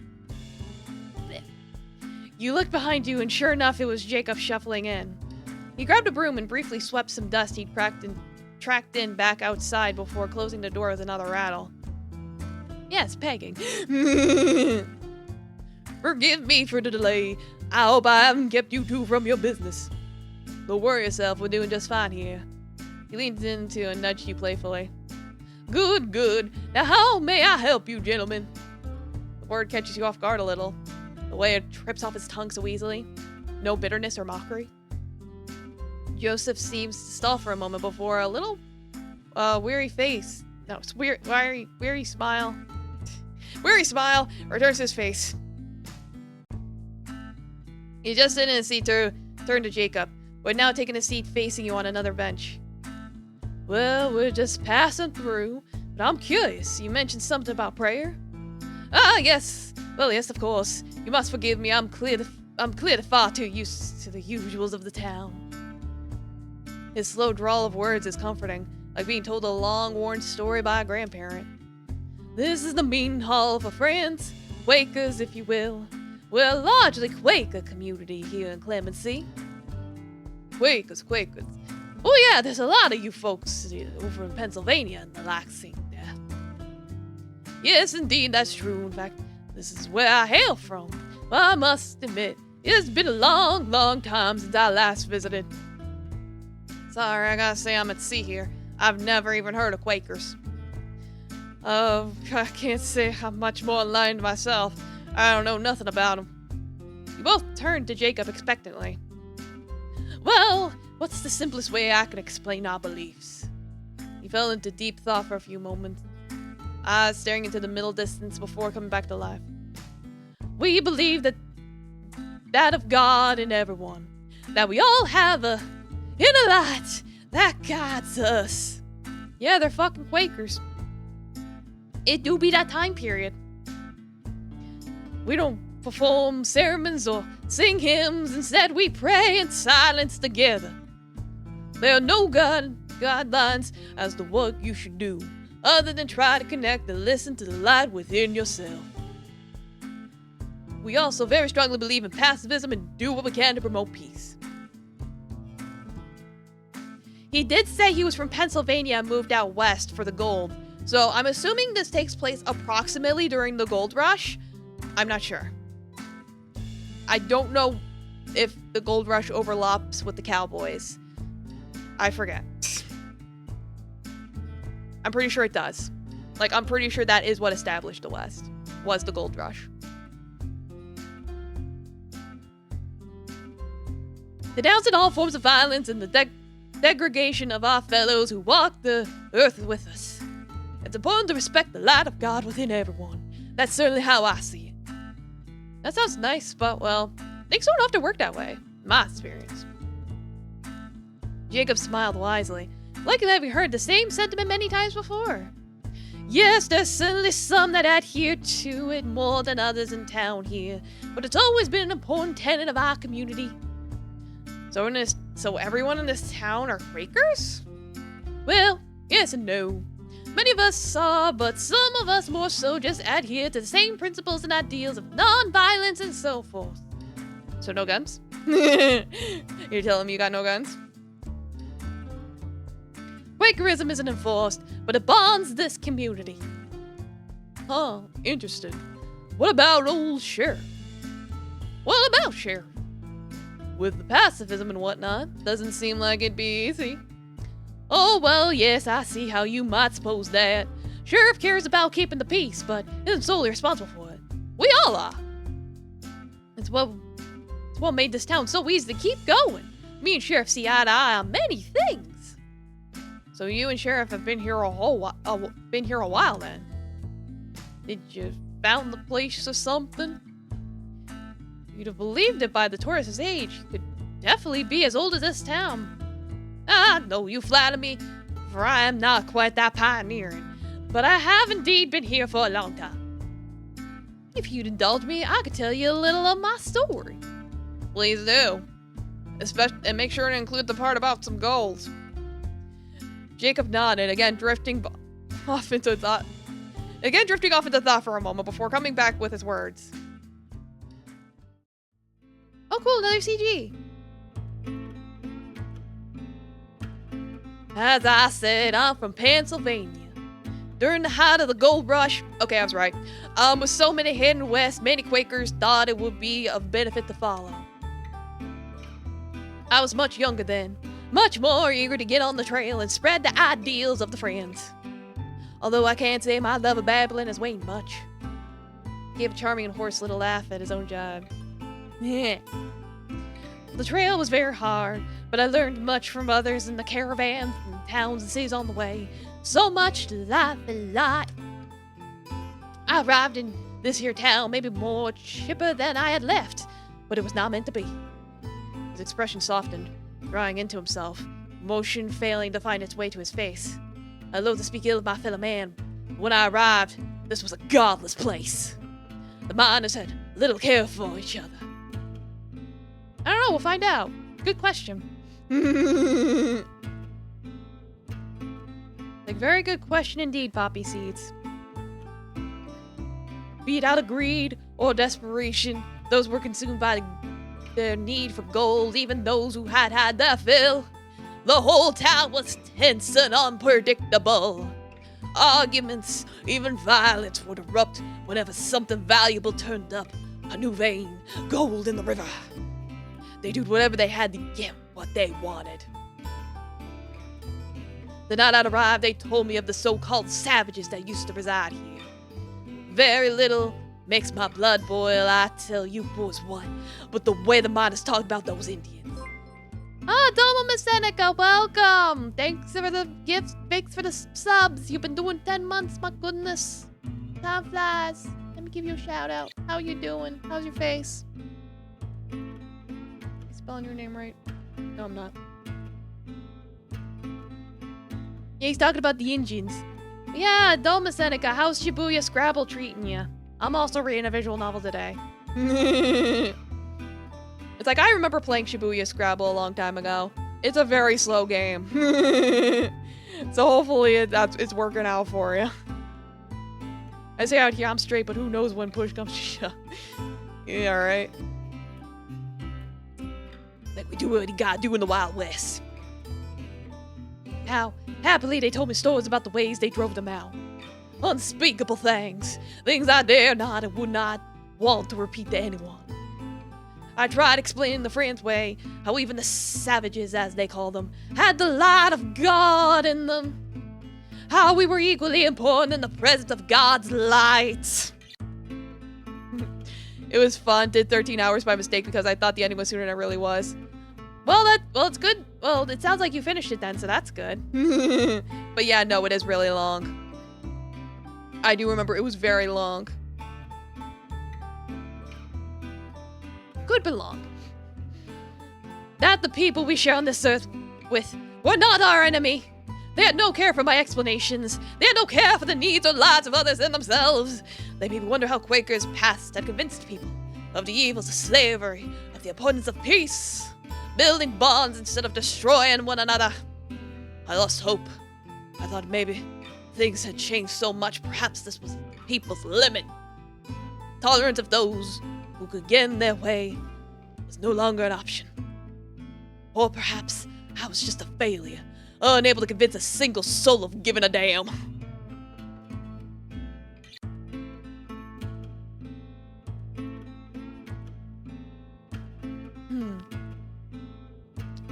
You look behind you, and sure enough, it was Jacob shuffling in. He grabbed a broom and briefly swept some dust he'd tracked in back outside before closing the door with another rattle. Yes, pegging. Forgive me for the delay. I hope I haven't kept you two from your business. Don't worry yourself, we're doing just fine here. He leans into and nudged you playfully. Good. Now how may I help you, gentlemen? The word catches you off guard a little. The way it trips off his tongue so easily. No bitterness or mockery. Joseph seems to stall for a moment before a little weary face. No, it's weary smile. Weary smile returns to his face. He just sitting in a seat turned to Jacob, who had now taken a seat facing you on another bench. Well, we're just passing through, but I'm curious. You mentioned something about prayer? Ah, yes. Well, yes, of course. You must forgive me. I'm clearly far too used to the usuals of the town. His slow drawl of words is comforting, like being told a long-worn story by a grandparent. This is the meeting hall for friends, Quakers, if you will. We're a largely Quaker community here in Clemency. Quakers. Oh yeah, there's a lot of you folks over in Pennsylvania and the like scene there. Yes, indeed, that's true. In fact, this is where I hail from. But I must admit, it's been a long time since I last visited. Sorry, I gotta say I'm at sea here. I've never even heard of Quakers. I can't say I'm much more enlightened myself. I don't know nothing about them. You both turned to Jacob expectantly. Well, what's the simplest way I can explain our beliefs? He fell into deep thought for a few moments, eyes staring into the middle distance before coming back to life. We believe that of God in everyone, that we all have a inner light that guides us. Yeah, they're fucking Quakers. It do be that time period. We don't perform sermons or sing hymns. Instead, we pray in silence together. There are no guidelines as to what you should do, other than try to connect and listen to the light within yourself. We also very strongly believe in pacifism and do what we can to promote peace. He did say he was from Pennsylvania and moved out west for the gold, so I'm assuming this takes place approximately during the gold rush. I'm not sure. I don't know if the gold rush overlaps with the cowboys. I forget. I'm pretty sure it does. Like, I'm pretty sure that is what established the West, was the gold rush. Denouncing all forms of violence and the degradation of our fellows who walk the earth with us. It's important to respect the light of God within everyone. That's certainly how I see it. That sounds nice, but, well, things don't have to work that way, in my experience. Jacob smiled wisely. Likely have you heard the same sentiment many times before. Yes, there's certainly some that adhere to it more than others in town here, but it's always been an important tenet of our community. So everyone in this town are Quakers? Well, yes and no. Many of us are, but some of us more so just adhere to the same principles and ideals of non-violence and so forth. So no guns? You're telling me you got no guns? Quakerism isn't enforced, but it bonds this community. Huh, interesting. What about old Sheriff? What about Sheriff? With the pacifism and whatnot, doesn't seem like it'd be easy. Oh, well, yes, I see how you might suppose that. Sheriff cares about keeping the peace, but isn't solely responsible for it. We all are. It's what made this town so easy to keep going. Me and Sheriff see eye to eye on many things. So you and Sheriff have been here a while then. Did you found the place or something? you'd have believed it by the tourist's age. He could definitely be as old as this town. Ah, no, you flatter me, for I am not quite that pioneering. But I have indeed been here for a long time. If you'd indulge me, I could tell you a little of my story. Please do. And make sure to include the part about some gold. Jacob nodded, again drifting off into thought for a moment before coming back with his words. Oh cool, another CG. As I said, I'm from Pennsylvania. During the height of the gold rush, okay, I was right, with so many heading west, many Quakers thought it would be of benefit to follow. I was much younger then, much more eager to get on the trail and spread the ideals of the Friends. Although I can't say my love of babbling has waned much. He gave a charming and hoarse little laugh at his own jibe. The trail was very hard, but I learned much from others in the caravan, from towns and cities on the way. So much to life and light. I arrived in this here town maybe more chipper than I had left, but it was not meant to be. His expression softened, drawing into himself, emotion failing to find its way to his face. I loathe to speak ill of my fellow man, but when I arrived, this was a godless place. The miners had little care for each other. I don't know, we'll find out. Good question. Like, very good question indeed, Poppy Seeds. Be it out of greed or desperation, those were consumed by their need for gold, even those who had their fill. The whole town was tense and unpredictable. Arguments, even violence would erupt whenever something valuable turned up. A new vein, gold in the river. They did whatever they had to get what they wanted. The night I arrived, they told me of the so-called savages that used to reside here. Very little makes my blood boil, I tell you boys what, but the way the miners talked about those Indians. Ah, Domo Miss Seneca, welcome! Thanks for the gifts, thanks for the subs. You've been doing 10 months, my goodness. Time flies. Let me give you a shout out. How you doing? How's your face? Spelling your name right? No, I'm not. Yeah, he's talking about the Indians. Yeah, Doma Seneca, how's Shibuya Scrabble treating you? I'm also reading a visual novel today. It's like, I remember playing Shibuya Scrabble a long time ago. It's a very slow game. So hopefully it's working out for you. I say out here I'm straight, but who knows when push comes to shove. Yeah, right. Like we do what you gotta do in the Wild West. How happily they told me stories about the ways they drove them out. Unspeakable things. Things I dare not and would not want to repeat to anyone. I tried explaining the Friends' way, how even the savages, as they call them, had the light of God in them. How we were equally important in the presence of God's light. It was fun. Did 13 hours by mistake because I thought the ending was sooner than it really was. Well, it's good. Well, it sounds like you finished it then, so that's good. But yeah, no, it is really long. I do remember it was very long. Could be long. That the people we share on this earth with were not our enemy. They had no care for my explanations. They had no care for the needs or lives of others and themselves. They made me wonder how Quakers past had convinced people of the evils of slavery, of the importance of peace, building bonds instead of destroying one another. I lost hope. I thought maybe things had changed so much, perhaps this was people's limit. Tolerance of those who could get in their way was no longer an option. Or perhaps I was just a failure, unable to convince a single soul of giving a damn.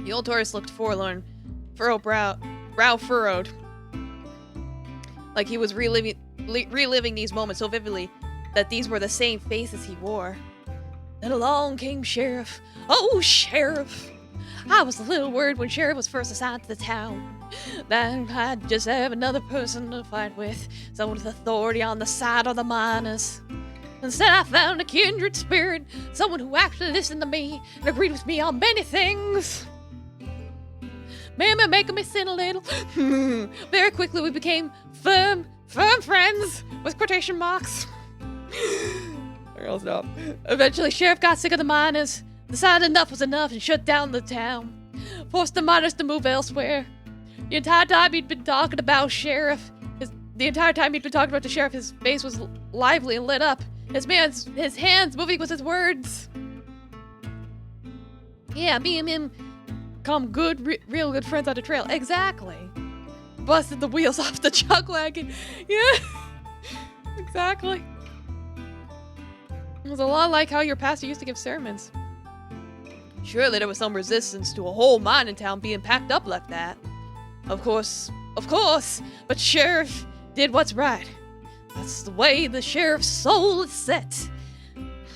The old tourist looked forlorn, brow furrowed, like he was reliving these moments so vividly that these were the same faces he wore. Then along came Sheriff. Oh, Sheriff! I was a little worried when Sheriff was first assigned to the town. That I'd just have another person to fight with, someone with authority on the side of the miners. Instead, I found a kindred spirit, someone who actually listened to me and agreed with me on many things. Maybe making me sin a little. Very quickly, we became firm friends with quotation marks. Girl, stop. Eventually, Sheriff got sick of the miners, decided enough was enough, and shut down the town. Forced the miners to move elsewhere. The entire time he'd been talking about Sheriff, the sheriff, his face was lively and lit up. His hands moving with his words. Yeah, me and him become real good friends on the trail. Exactly. Busted the wheels off the chuck wagon. Yeah, exactly. It was a lot like how your pastor used to give sermons. Surely there was some resistance to a whole mining town being packed up like that. Of course, but Sheriff did what's right. That's the way the sheriff's soul is set.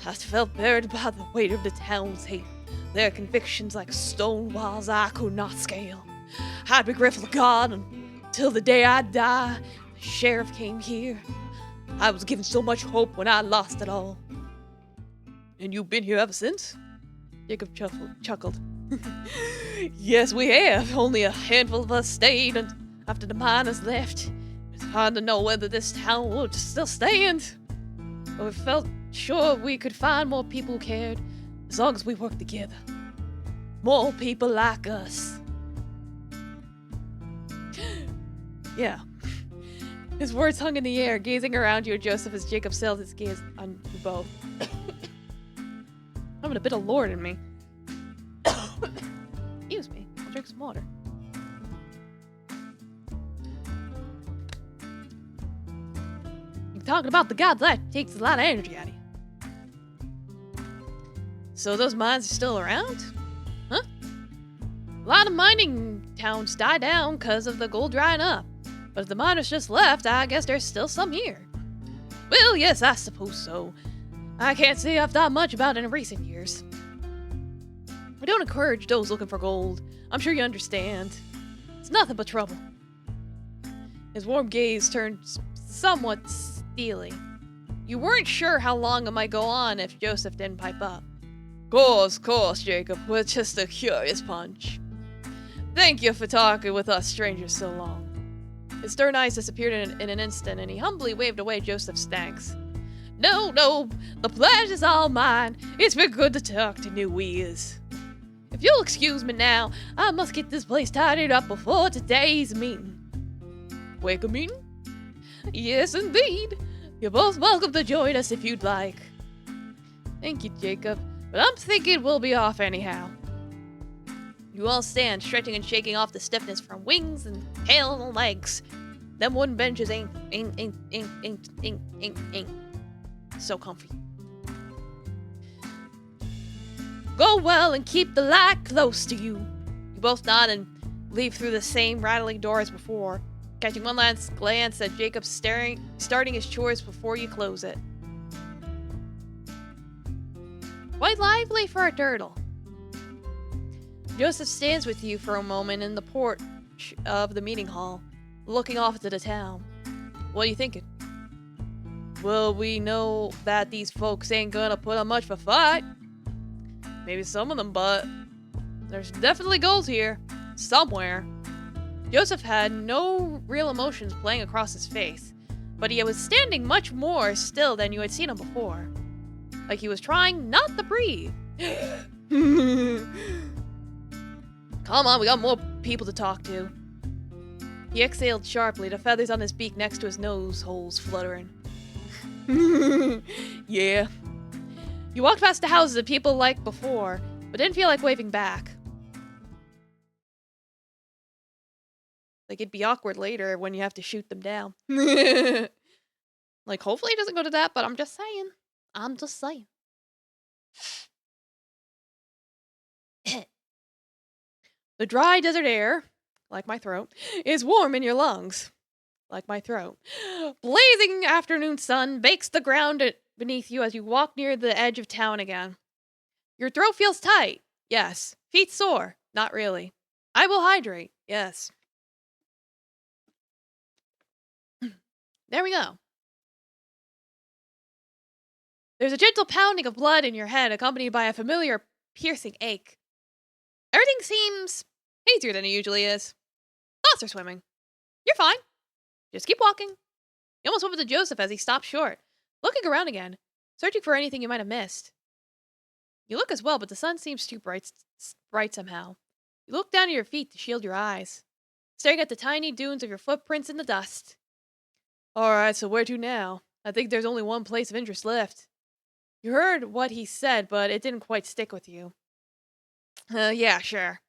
I felt buried by the weight of the town's hate. Their convictions like stone walls I could not scale. I'd be grateful to God until the day I die. The sheriff came here. I was given so much hope when I lost it all. And you've been here ever since? Jacob chuckled. Yes, we have. Only a handful of us stayed, and after the miners left, it's hard to know whether this town would still stand. But we felt sure we could find more people who cared, as long as we worked together. More people like us. Yeah. His words hung in the air, gazing around you, Joseph, as Jacob settled his gaze on you both. I'm having a bit of lord in me. Excuse me. I'll drink some water. You're talking about the gods, that takes a lot of energy out of you. So those mines are still around? Huh? A lot of mining towns die down because of the gold drying up. But if the miners just left, I guess there's still some here. Well, yes, I suppose so. I can't say I've thought much about it in recent years. We don't encourage those looking for gold. I'm sure you understand. It's nothing but trouble. His warm gaze turned somewhat steely. You weren't sure how long it might go on if Joseph didn't pipe up. Course, Jacob. We're just a curious bunch. Thank you for talking with us strangers so long. His stern eyes disappeared in an instant, and he humbly waved away Joseph's thanks. No, the pleasure's all mine. It's been good to talk to new ears. If you'll excuse me now, I must get this place tidied up before today's meeting. Wake a meeting? Yes, indeed. You're both welcome to join us if you'd like. Thank you, Jacob, but I'm thinking we'll be off anyhow. You all stand, stretching and shaking off the stiffness from wings and tails and legs. Them wooden benches ain't so comfy. Go well and keep the light close to you. You both nod and leave through the same rattling door as before, catching one last glance at Jacob starting his chores before you close it. Quite lively for a turtle. Joseph stands with you for a moment in the porch of the meeting hall, looking off into the town. What are you thinking? Well, we know that these folks ain't gonna put up much of a fight. Maybe some of them, but there's definitely gold here. Somewhere. Joseph had no real emotions playing across his face, but he was standing much more still than you had seen him before. Like he was trying not to breathe. Come on, we got more people to talk to. He exhaled sharply, the feathers on his beak next to his nose holes fluttering. Yeah. You walked past the houses of people like before, but didn't feel like waving back. Like it'd be awkward later when you have to shoot them down. Like hopefully it doesn't go to that, but I'm just saying. The dry desert air, like my throat, is warm in your lungs, like my throat. Blazing afternoon sun bakes the ground beneath you as you walk near the edge of town again. Your throat feels tight, yes. Feet sore, not really. I will hydrate, yes. There we go. There's a gentle pounding of blood in your head, accompanied by a familiar piercing ache. Everything seems hazier than it usually is. Thoughts are swimming. You're fine. Just keep walking. You almost went with Joseph as he stopped short, looking around again, searching for anything you might have missed. You look as well, but the sun seems too bright somehow. You look down at your feet to shield your eyes, staring at the tiny dunes of your footprints in the dust. Alright, so where to now? I think there's only one place of interest left. You heard what he said, but it didn't quite stick with you. Yeah, sure.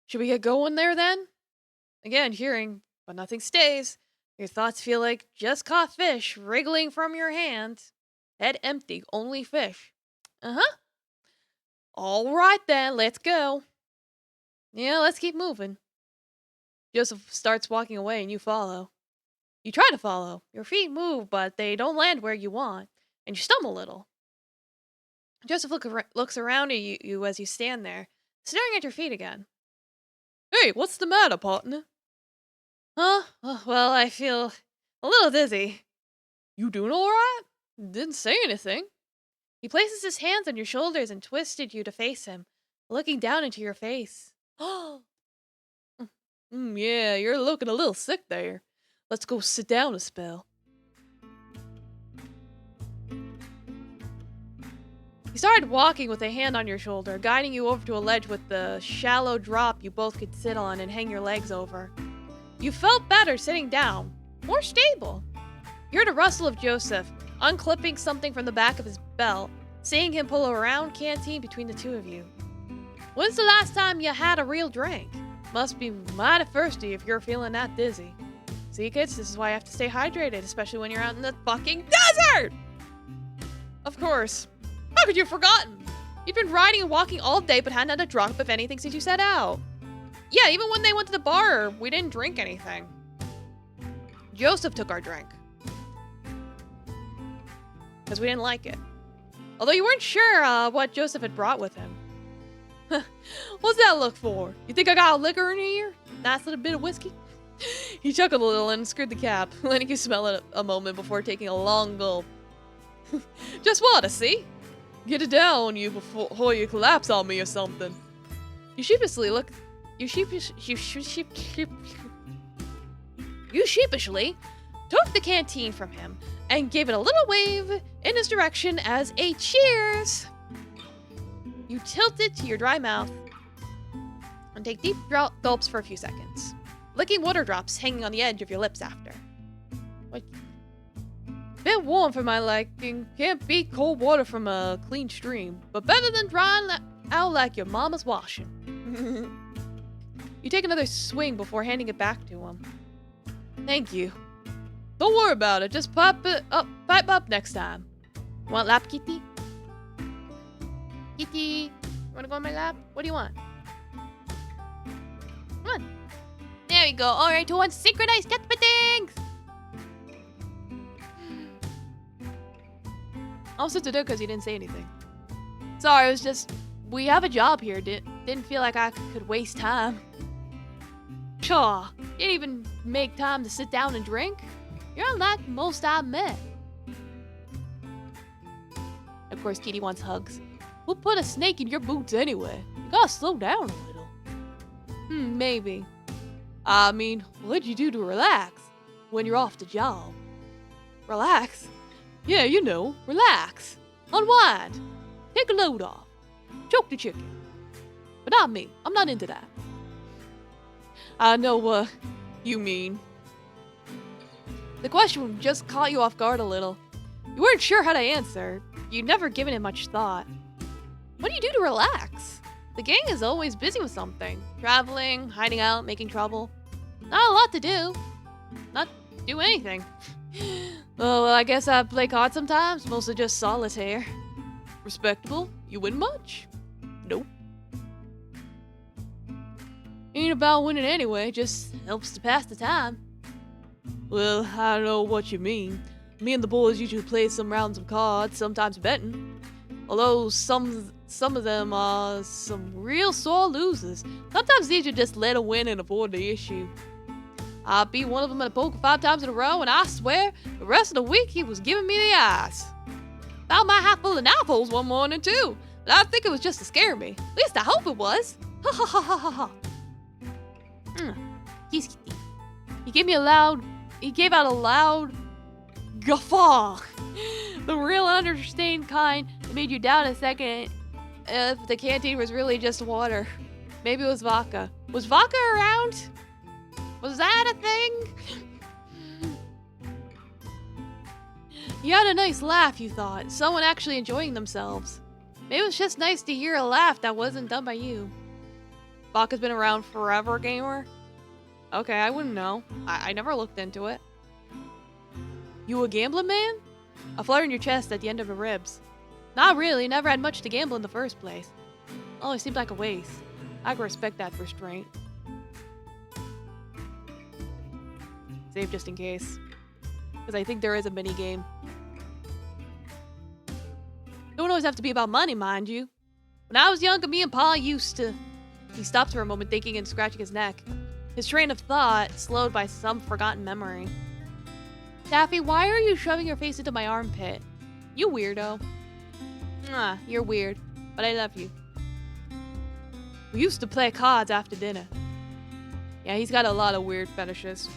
Should we get going there then? Again, hearing, but nothing stays. Your thoughts feel like just caught fish wriggling from your hand. Head empty, only fish. Uh-huh. Alright then, let's go. Yeah, let's keep moving. Joseph starts walking away and you follow. You try to follow. Your feet move, but they don't land where you want, and you stumble a little. Joseph looks around at you as you stand there, staring at your feet again. Hey, what's the matter, partner? Huh? Oh, well, I feel a little dizzy. You doing all right? Didn't say anything. He places his hands on your shoulders and twisted you to face him, looking down into your face. Oh, yeah, you're looking a little sick there. Let's go sit down a spell. He started walking with a hand on your shoulder, guiding you over to a ledge with the shallow drop you both could sit on and hang your legs over. You felt better sitting down, more stable. You heard a rustle of Joseph, unclipping something from the back of his belt, seeing him pull a round canteen between the two of you. When's the last time you had a real drink? Must be mighty thirsty if you're feeling that dizzy. See, kids, this is why you have to stay hydrated, especially when you're out in the fucking desert! Of course. How could you have forgotten? You've been riding and walking all day but hadn't had a drop of anything since you set out. Yeah, even when they went to the bar, we didn't drink anything. Joseph took our drink. Because we didn't like it. Although you weren't sure what Joseph had brought with him. What's that look for? You think I got a liquor in here? Nice little bit of whiskey? He chuckled a little and screwed the cap, letting you smell it a moment before taking a long gulp. Just what, see? Get it down on you before you collapse on me or something. You sheepishly took the canteen from him and gave it a little wave in his direction as a cheers. You tilt it to your dry mouth and take deep gulps for a few seconds, licking water drops hanging on the edge of your lips after. What? Bit warm for my liking. Can't beat cold water from a clean stream, but better than drying out like your mama's washing. You take another swing before handing it back to him. Thank you. Don't worry about it. Just pipe up next time. Want lap, kitty? Kitty, you wanna go on my lap? What do you want? Come on. There we go. All right, to one synchronized cat things. I'll sit there because you didn't say anything. Sorry, it was just, we have a job here. Didn't feel like I could waste time. Pshaw, didn't even make time to sit down and drink. You're unlike most I've met. Of course, Kitty wants hugs. We'll put a snake in your boots anyway. You gotta slow down a little. Maybe. I mean, what'd you do to relax when you're off the job? Relax? Yeah, you know, relax. Unwind. Take a load off. Choke the chicken. But not me. I'm not into that. I know what you mean. The question just caught you off guard a little. You weren't sure how to answer. You'd never given it much thought. What do you do to relax? The gang is always busy with something. Traveling, hiding out, making trouble. Not a lot to do. Not do anything. Oh, well, I guess I play cards sometimes. Mostly just solitaire. Respectable. You win much? Nope. Ain't about winning anyway. Just helps to pass the time. Well, I don't know what you mean. Me and the boys usually play some rounds of cards, sometimes betting. Although some of them are some real sore losers. Sometimes these are just let a win and avoid the issue. I beat one of them at poker 5 times in a row, and I swear, the rest of the week he was giving me the eyes. Found my hat full of apples one morning, too. But I think it was just to scare me. At least I hope it was. Ha ha ha ha ha ha. He gave out a loud guffaw. The real understained kind that made you doubt a second if the canteen was really just water. Maybe it was vodka. Was vodka around? Was that a thing? You had a nice laugh, you thought. Someone actually enjoying themselves. Maybe it was just nice to hear a laugh that wasn't done by you. Vodka's been around forever, gamer? Okay, I wouldn't know. I never looked into it. You a gambling man? A flutter in your chest at the end of the ribs. Not really, never had much to gamble in the first place. Always seemed like a waste. I can respect that restraint. Save just in case. Because I think there is a mini game. Don't always have to be about money, mind you. When I was younger, me and Pa used to... He stopped for a moment, thinking and scratching his neck. His train of thought slowed by some forgotten memory. Daffy, why are you shoving your face into my armpit? You weirdo. You're weird, but I love you. We used to play cards after dinner. Yeah, he's got a lot of weird fetishes.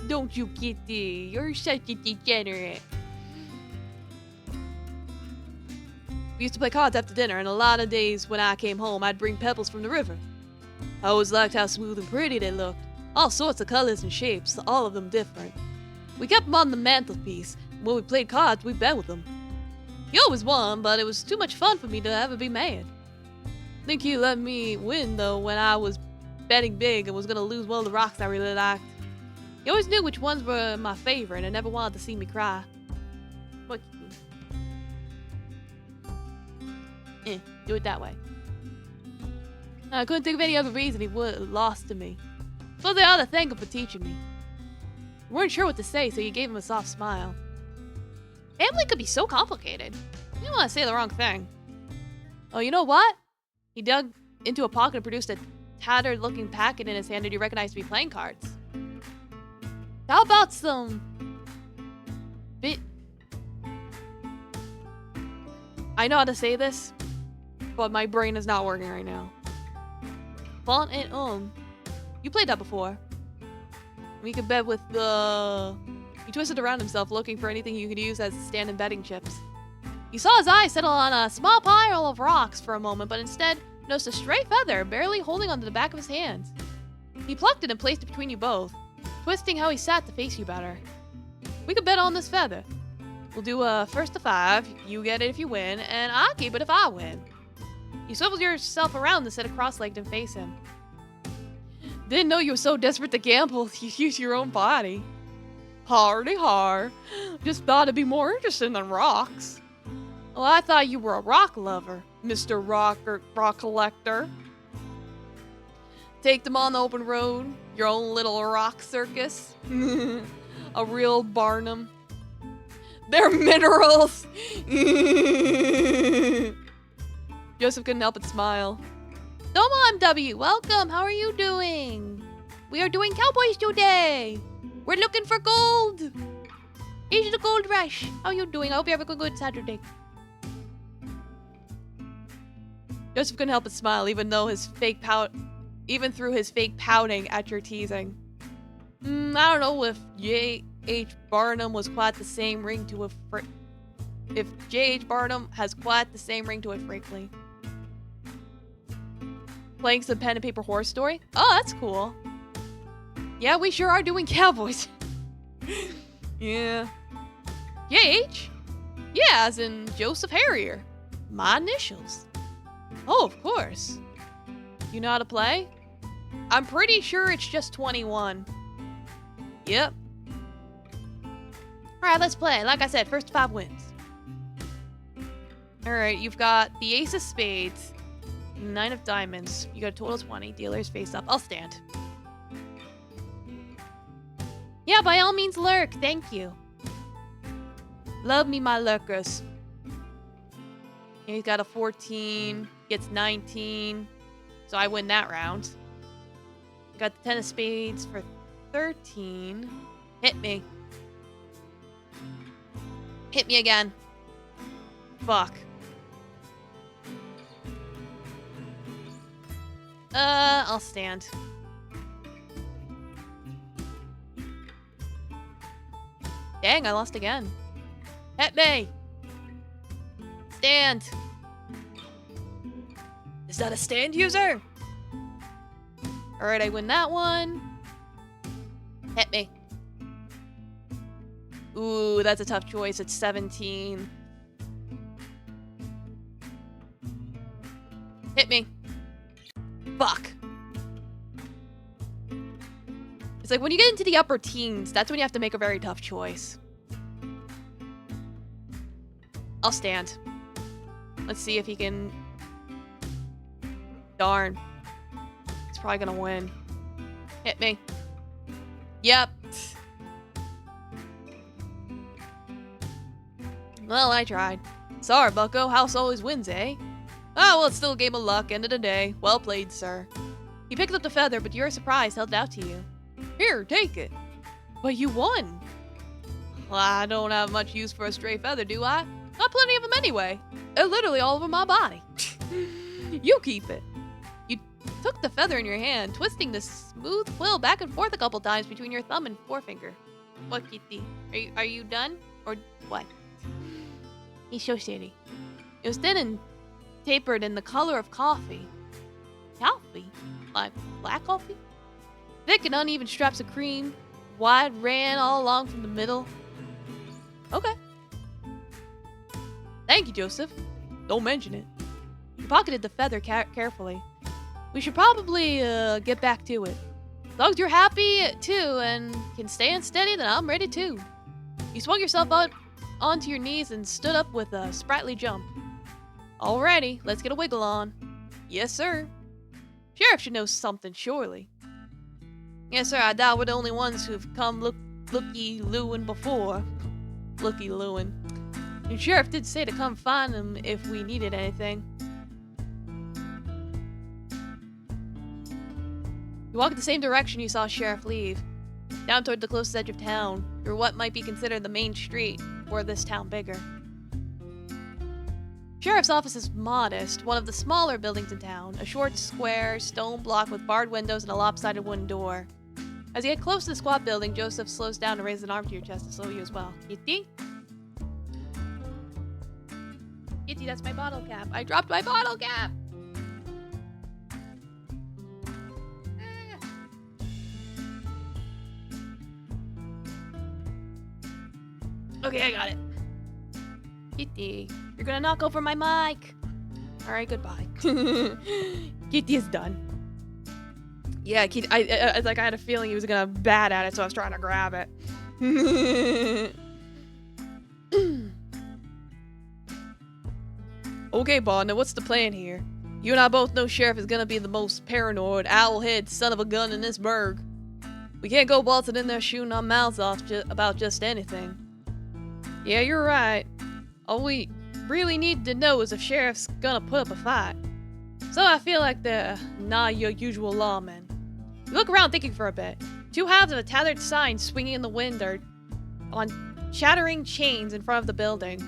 Don't you, Kitty? You're such a degenerate. We used to play cards after dinner, and a lot of days when I came home, I'd bring pebbles from the river. I always liked how smooth and pretty they looked. All sorts of colors and shapes, all of them different. We kept them on the mantelpiece, and when we played cards, we bet with them. He always won, but it was too much fun for me to ever be mad. I think he let me win, though, when I was betting big and was going to lose one of the rocks I really liked. He always knew which ones were my favorite and never wanted to see me cry. What? Do it that way. I couldn't think of any other reason he would have lost to me. Suppose I ought to thank him for teaching me. You weren't sure what to say, so you gave him a soft smile. Family could be so complicated. You didn't want to say the wrong thing. Oh, you know what? He dug into a pocket and produced a tattered-looking packet in his hand that he recognized to be playing cards. How about some... I know how to say this, but my brain is not working right now. Font and You played that before. We could bet with the... He twisted around himself, looking for anything you could use as stand-in betting chips. He saw his eyes settle on a small pile of rocks for a moment, but instead noticed a stray feather barely holding onto the back of his hand. He plucked it and placed it between you both, twisting how he sat to face you better. We could bet on this feather. We'll do a first to 5, you get it if you win, and I'll keep it if I win. You swiveled yourself around to sit cross-legged and face him. Didn't know you were so desperate to gamble, you use your own body. Hardy har. Just thought it'd be more interesting than rocks. Well, I thought you were a rock lover, Mr. Rock Collector. Take them on the open road, your own little rock circus. A real Barnum. They're minerals. Joseph couldn't help but smile. Domo MW, welcome. How are you doing? We are doing cowboys today. We're looking for gold. It's the gold rush. How are you doing? I hope you have a good Saturday. Joseph couldn't help but smile, even through his fake pouting at your teasing. I don't know if J.H. Barnum was quite the same ring to a if J.H. Barnum has quite the same ring to it, frankly. Playing some pen and paper horror story? Oh, that's cool. Yeah, we sure are doing cowboys. Yeah. J.H.? Yeah, as in Joseph Harrier. My initials. Oh, of course. You know how to play? I'm pretty sure it's just 21. Yep. Alright, let's play. Like I said, first to 5 wins. Alright, you've got the ace of spades, 9 of diamonds. You got a total of 20. Dealers face up. I'll stand. Yeah, by all means lurk. Thank you. Love me my lurkers. And he's got a 14. Gets 19. So I win that round. You got the 10 of spades for 13. Hit me. Hit me again. Fuck. I'll stand. Dang, I lost again. Hit me! Stand! Is that a stand user? Alright, I win that one. Hit me. Ooh, that's a tough choice. It's 17. Hit me. Fuck. It's like when you get into the upper teens, that's when you have to make a very tough choice. I'll stand. Let's see if he can... Darn. He's probably gonna win. Hit me. Yep. Well, I tried. Sorry, bucko. House always wins, eh? Oh, well, it's still a game of luck. End of the day. Well played, sir. You picked up the feather, but your surprise held out to you. Here, take it. But you won. Well, I don't have much use for a stray feather, do I? Got plenty of them anyway. They're literally all over my body. You keep it. You took the feather in your hand, twisting the smooth quill back and forth a couple times between your thumb and forefinger. What, Kitty? Are you done? Or what? He's so shitty. It was thin and tapered in the color of coffee. Coffee? Like black coffee? Thick and uneven straps of cream. Wide ran all along from the middle. Okay. Thank you, Joseph. Don't mention it. He pocketed the feather carefully. We should probably get back to it. As long as you're happy too and can stand steady, then I'm ready too. You swung yourself out onto your knees and stood up with a sprightly jump. Alrighty, let's get a wiggle on. Yes, sir. Sheriff should know something, surely. Yes, sir, I doubt we're the only ones who've come looky-looing before. Looky-looing. And Sheriff did say to come find him if we needed anything. You walk in the same direction you saw Sheriff leave. Down toward the closest edge of town, or what might be considered the main street, or this town bigger. Sheriff's office is modest, one of the smaller buildings in town, a short square, stone block with barred windows and a lopsided wooden door. As you get close to the squat building, Joseph slows down and raises an arm to your chest to slow you as well. Kitty? Kitty, that's my bottle cap. I dropped my bottle cap! Okay, I got it. Kitty, you're gonna knock over my mic. Alright, goodbye. Kitty is done. Yeah, Kitty, I had a feeling he was gonna bat at it, so I was trying to grab it. Okay, Bond, now what's the plan here? You and I both know Sheriff is gonna be the most paranoid, owl-head son of a gun in this burg. We can't go bolting in there shooting our mouths off about just anything. Yeah, you're right. All we really need to know is if Sheriff's gonna put up a fight. So I feel like they're not your usual lawmen. You look around thinking for a bit. Two halves of a tattered sign swinging in the wind are on shattering chains in front of the building.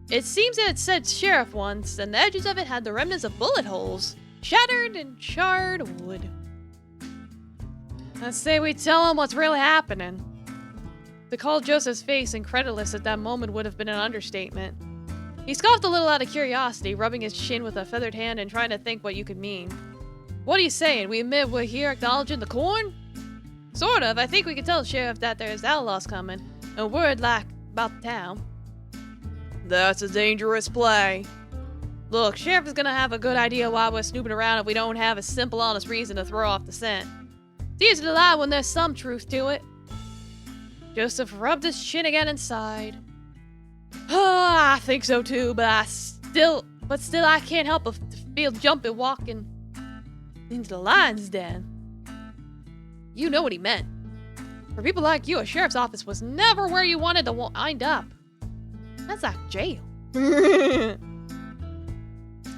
It seems that it said Sheriff once, and the edges of it had the remnants of bullet holes. Shattered and charred wood. Let's say we tell him what's really happening. To call Joseph's face incredulous at that moment would have been an understatement. He scoffed a little out of curiosity, rubbing his chin with a feathered hand and trying to think what you could mean. What are you saying? We admit we're here acknowledging the corn? Sort of. I think we can tell the sheriff that there's outlaws coming, and word like about the town. That's a dangerous play. Look, sheriff is gonna have a good idea why we're snooping around if we don't have a simple, honest reason to throw off the scent. It's easy to lie when there's some truth to it. Joseph rubbed his chin again and sighed. I think so too, but still I can't help but feel jumpy walking into the lion's den. You know what he meant. For people like you, a sheriff's office was never where you wanted to wind up. That's like jail.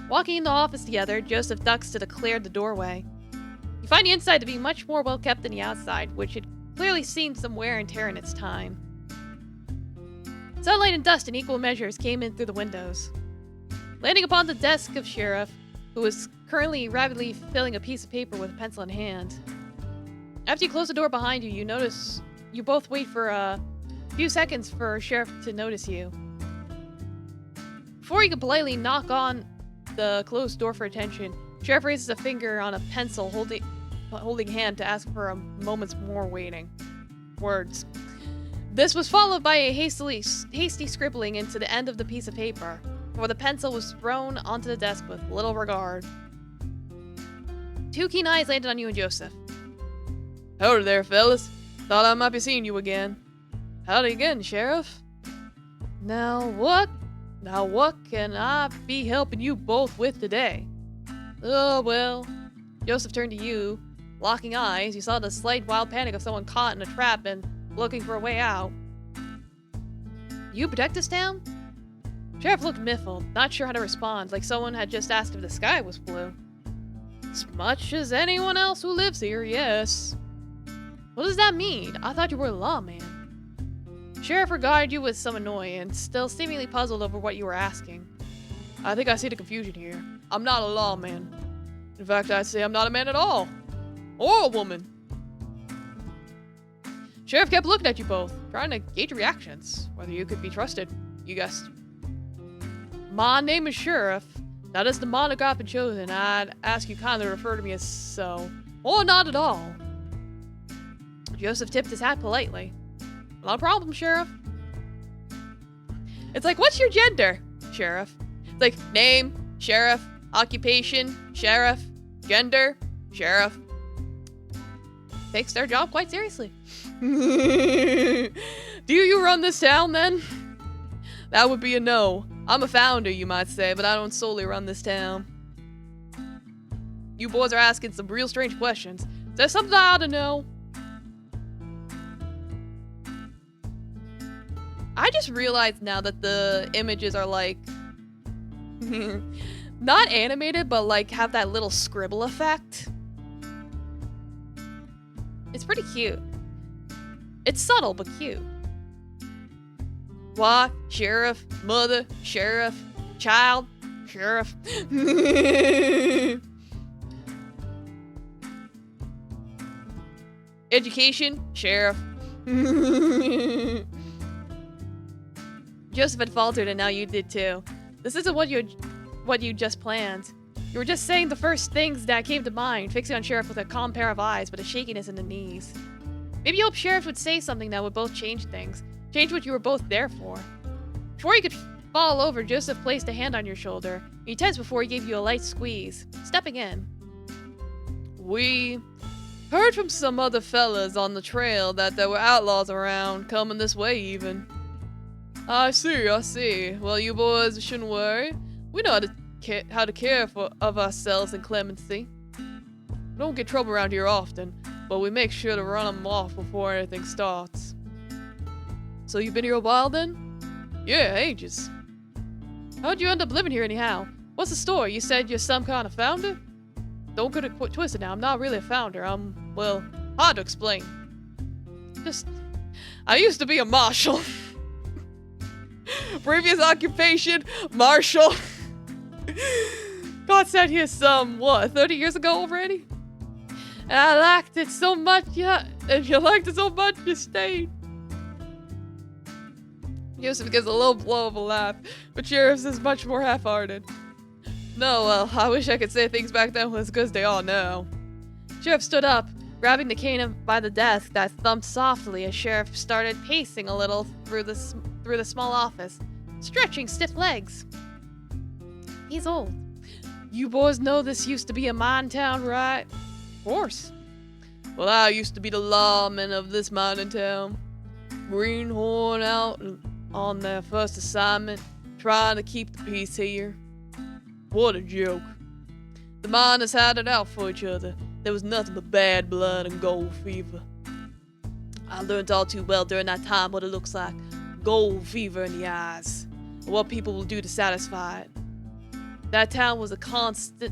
Walking in the office together, Joseph ducks to clear the doorway. You find the inside to be much more well kept than the outside, which had clearly seen some wear and tear in its time. Sunlight and dust in equal measures came in through the windows. Landing upon the desk of Sheriff, who was currently rapidly filling a piece of paper with a pencil in hand. After you close the door behind you, you both wait for a few seconds for Sheriff to notice you. Before you can politely knock on the closed door for attention, Sheriff raises a finger on a pencil holding hand to ask for a moment's more waiting. Words. This was followed by a hasty scribbling into the end of the piece of paper, before the pencil was thrown onto the desk with little regard. Two keen eyes landed on you and Joseph. Howdy there, fellas. Thought I might be seeing you again. Howdy again, Sheriff. Now what can I be helping you both with today? Oh, well. Joseph turned to you. Locking eyes, you saw the slight wild panic of someone caught in a trap and looking for a way out. You protect this town? Sheriff looked miffled, not sure how to respond, like someone had just asked if the sky was blue. As much as anyone else who lives here, yes. What does that mean? I thought you were a lawman. Sheriff regarded you with some annoyance, still seemingly puzzled over what you were asking. I think I see the confusion here. I'm not a lawman. In fact, I'd say I'm not a man at all. Or a woman. Sheriff kept looking at you both, trying to gauge reactions, whether you could be trusted. You guessed. My name is Sheriff. That is the moniker I've been chosen. I'd ask you kindly to refer to me as so. Or not at all. Joseph tipped his hat politely. Not a problem, Sheriff. It's like, what's your gender, Sheriff? It's like, name, Sheriff, occupation, Sheriff, gender, Sheriff. Takes their job quite seriously. Do you run this town, then? That would be a no. I'm a founder, you might say, but I don't solely run this town. You boys are asking some real strange questions. Is there something I ought to know? I just realized now that the images are like... not animated, but like have that little scribble effect. It's pretty cute. It's subtle, but cute. Wife, sheriff, mother, sheriff, child, sheriff. Education, sheriff. Joseph had faltered, and now you did too. This isn't what you just planned. You were just saying the first things that came to mind, fixing on Sheriff with a calm pair of eyes, but a shakiness in the knees. Maybe you hoped Sheriff would say something that would both change things. Change what you were both there for. Before you could fall over, Joseph placed a hand on your shoulder. You tensed before he gave you a light squeeze, stepping in. We heard from some other fellas on the trail that there were outlaws around, coming this way even. I see. Well, you boys shouldn't worry. We know how to care of ourselves in clemency. We don't get trouble around here often, but we make sure to run them off before anything starts. So you've been here a while then? Yeah, ages. How'd you end up living here anyhow? What's the story? You said you're some kind of founder? Don't get it twisted now, I'm not really a founder. I'm, well, hard to explain. I used to be a marshal. Previous occupation, marshal. Got sent here some, 30 years ago already? And I liked it so much, yeah. And you liked it so much, you stayed. Joseph gives a low blow of a laugh, but Sheriff's is much more half-hearted. No, well, I wish I could say things back then were as good as they are now. Sheriff stood up, grabbing the cane by the desk that thumped softly as Sheriff started pacing a little through the small office, stretching stiff legs. He's old. You boys know this used to be a mine town, right? Of course. Well, I used to be the lawman of this mining town. Greenhorn out on their first assignment, trying to keep the peace here. What a joke. The miners had it out for each other. There was nothing but bad blood and gold fever. I learned all too well during that time what it looks like. Gold fever in the eyes. And what people will do to satisfy it. That town was a constant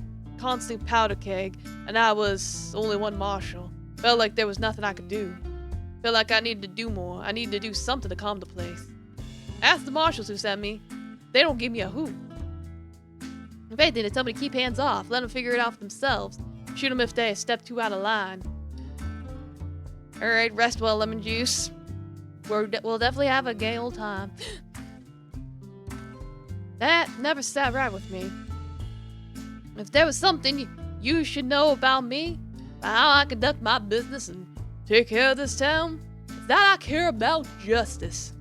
powder keg, and I was only one marshal. Felt like there was nothing I could do. Felt like I needed to do more. I needed to do something to calm the place. Ask the marshals who sent me. They don't give me a hoot. If anything, they tell me to keep hands off, let them figure it out for themselves. Shoot them if they a step too out of line. Alright, rest well, lemon juice. We'll definitely have a gay old time. That never sat right with me. If there was something you should know about me, about how I conduct my business and take care of this town, it's that I care about justice.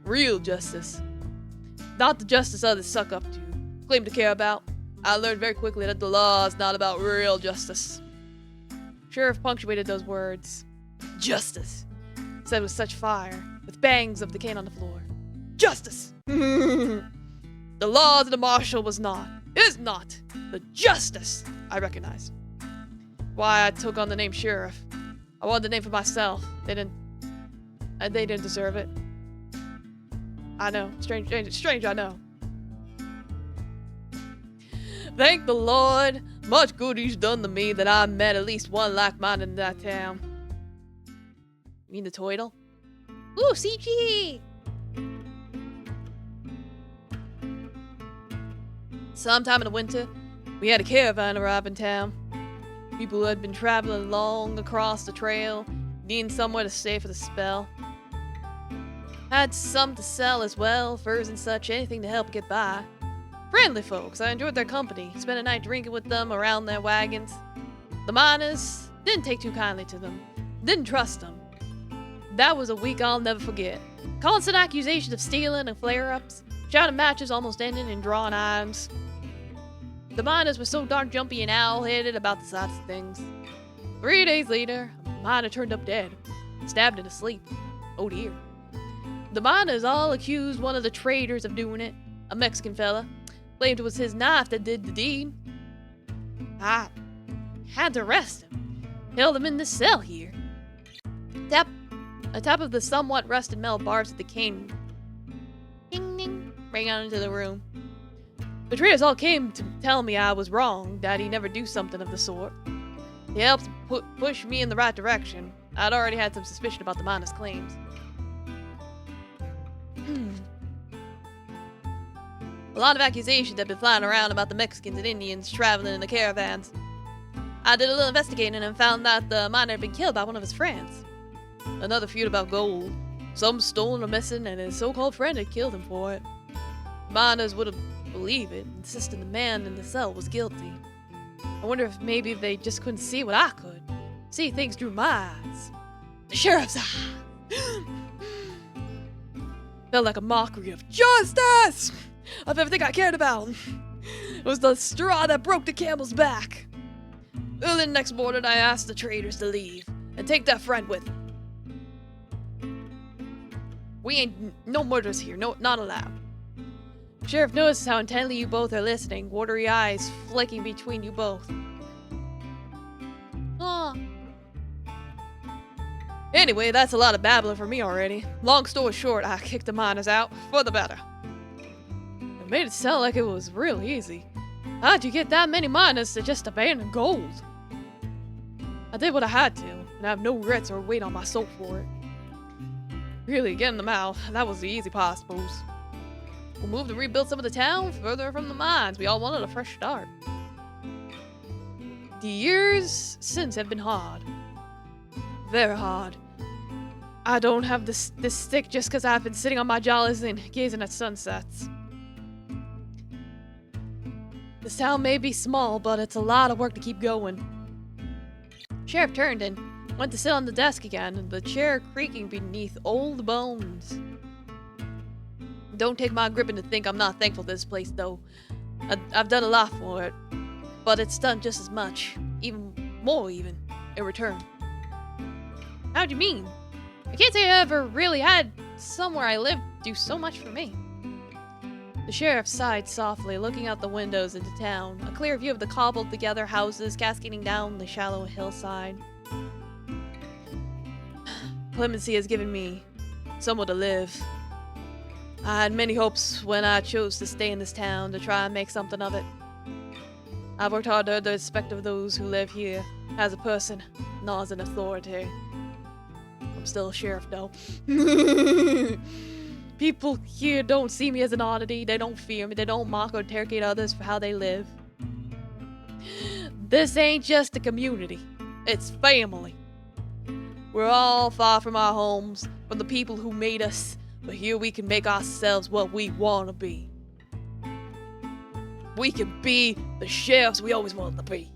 Real justice. Not the justice others suck up to, claim to care about. I learned very quickly that the law is not about real justice. Sheriff punctuated those words. Justice, said with such fire, with bangs of the cane on the floor. Justice! The law to the marshal is not, the justice I recognized. Why I took on the name Sheriff. I wanted the name for myself. They didn't deserve it. I know, strange, I know. Thank the Lord, much good he's done to me that I met at least one like-minded in that town. You mean the Toidle? Ooh, CG! Sometime in the winter, we had a caravan arrive in town. People who had been traveling long across the trail, needing somewhere to stay for the spell. Had some to sell as well, furs and such, anything to help get by. Friendly folks, I enjoyed their company, spent a night drinking with them around their wagons. The miners didn't take too kindly to them, didn't trust them. That was a week I'll never forget. Constant accusations of stealing and flare-ups, shouting matches almost ending in drawing irons. The miners were so darn jumpy and owl-headed about the sides of things. 3 days later, a miner turned up dead, stabbed into sleep. Oh dear. The miners all accused one of the traders of doing it, a Mexican fella. Claimed it was his knife that did the deed. I had to arrest him. Held him in this cell here. A tap of the somewhat rusted metal bars of the cane ding ding rang out into the room. The traders all came to tell me I was wrong, that he never do something of the sort. They helped push me in the right direction. I'd already had some suspicion about the miners' claims. A lot of accusations had been flying around about the Mexicans and Indians traveling in the caravans. I did a little investigating and found that the miner had been killed by one of his friends. Another feud about gold. Some stolen or missing, and his so-called friend had killed him for it. Miners wouldn't believe it, insisting the man in the cell was guilty. I wonder if maybe they just couldn't see what I could. See things through my eyes. The sheriff's eyes. Felt like a mockery of justice! Of everything I cared about. It was the straw that broke the camel's back. Early the next morning, I asked the traders to leave and take their friend with them. We ain't no murders here, no, not allowed. Sheriff notices how intently you both are listening, watery eyes flicking between you both. Aw. Anyway, that's a lot of babbling for me already. Long story short, I kicked the miners out for the better. It made it sound like it was real easy. How'd you get that many miners to just abandon gold? I did what I had to, and I have no regrets or weight on my soul for it. Really, getting them out, that was the easy part, I suppose. We'll move to rebuild some of the town further from the mines. We all wanted a fresh start. The years since have been hard. Very hard. I don't have this stick just because I've been sitting on my jollies and gazing at sunsets. This town may be small, but it's a lot of work to keep going. Sheriff turned and went to sit on the desk again, the chair creaking beneath old bones. Don't take my gripping to think I'm not thankful for this place, though. I've done a lot for it, but it's done just as much, even more even, in return. How do you mean? I can't say I ever really had somewhere I lived do so much for me. The sheriff sighed softly, looking out the windows into town, a clear view of the cobbled-together houses cascading down the shallow hillside. Clemency has given me somewhere to live. I had many hopes when I chose to stay in this town to try and make something of it. I've worked hard to earn the respect of those who live here as a person, not as an authority. I'm still a sheriff, though. People here don't see me as an oddity. They don't fear me. They don't mock or interrogate others for how they live. This ain't just a community. It's family. We're all far from our homes, from the people who made us, but here we can make ourselves what we want to be. We can be the sheriffs we always wanted to be.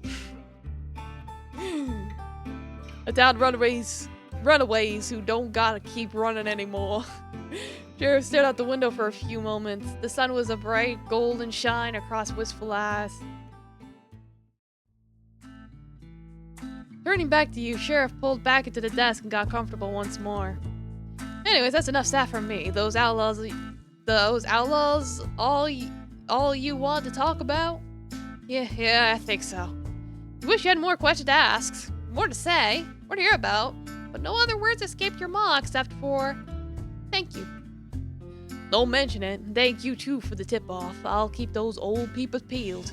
A town runaways who don't gotta keep running anymore. Sheriff stared out the window for a few moments. The sun was a bright golden shine across wistful eyes. Turning back to you, Sheriff pulled back into the desk and got comfortable once more. Anyways, that's enough stuff from me. Those outlaws, all you want to talk about? Yeah, I think so. You wish you had more questions to ask, more to say, more to hear about, but no other words escaped your maw except for thank you. Don't mention it. Thank you too for the tip-off. I'll keep those old peepers peeled.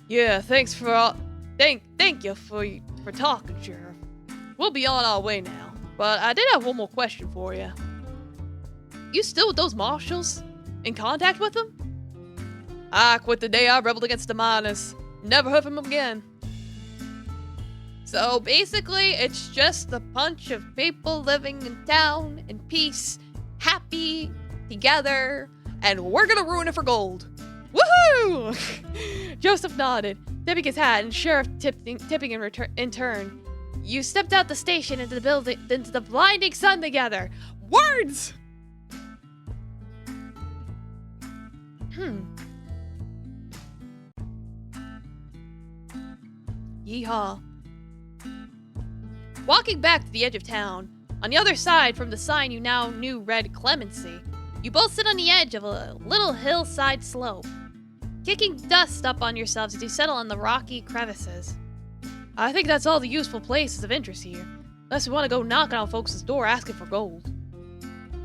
Yeah, thanks for all. Thank you for talking, Sheriff. We'll be on our way now, but I did have one more question for you. You still with those marshals? In contact with them? I quit the day I rebelled against the miners. Never heard from them again. So basically, it's just a bunch of people living in town in peace, happy, together, and we're gonna ruin it for gold. Woohoo! Joseph nodded, tipping his hat, and Sheriff tipping in turn. You stepped out the station into the blinding sun together. Words! Yeehaw. Walking back to the edge of town, on the other side from the sign you now knew read Clemency, you both sit on the edge of a little hillside slope, kicking dust up on yourselves as you settle on the rocky crevices. I think that's all the useful places of interest here, unless we want to go knocking on folks' door asking for gold.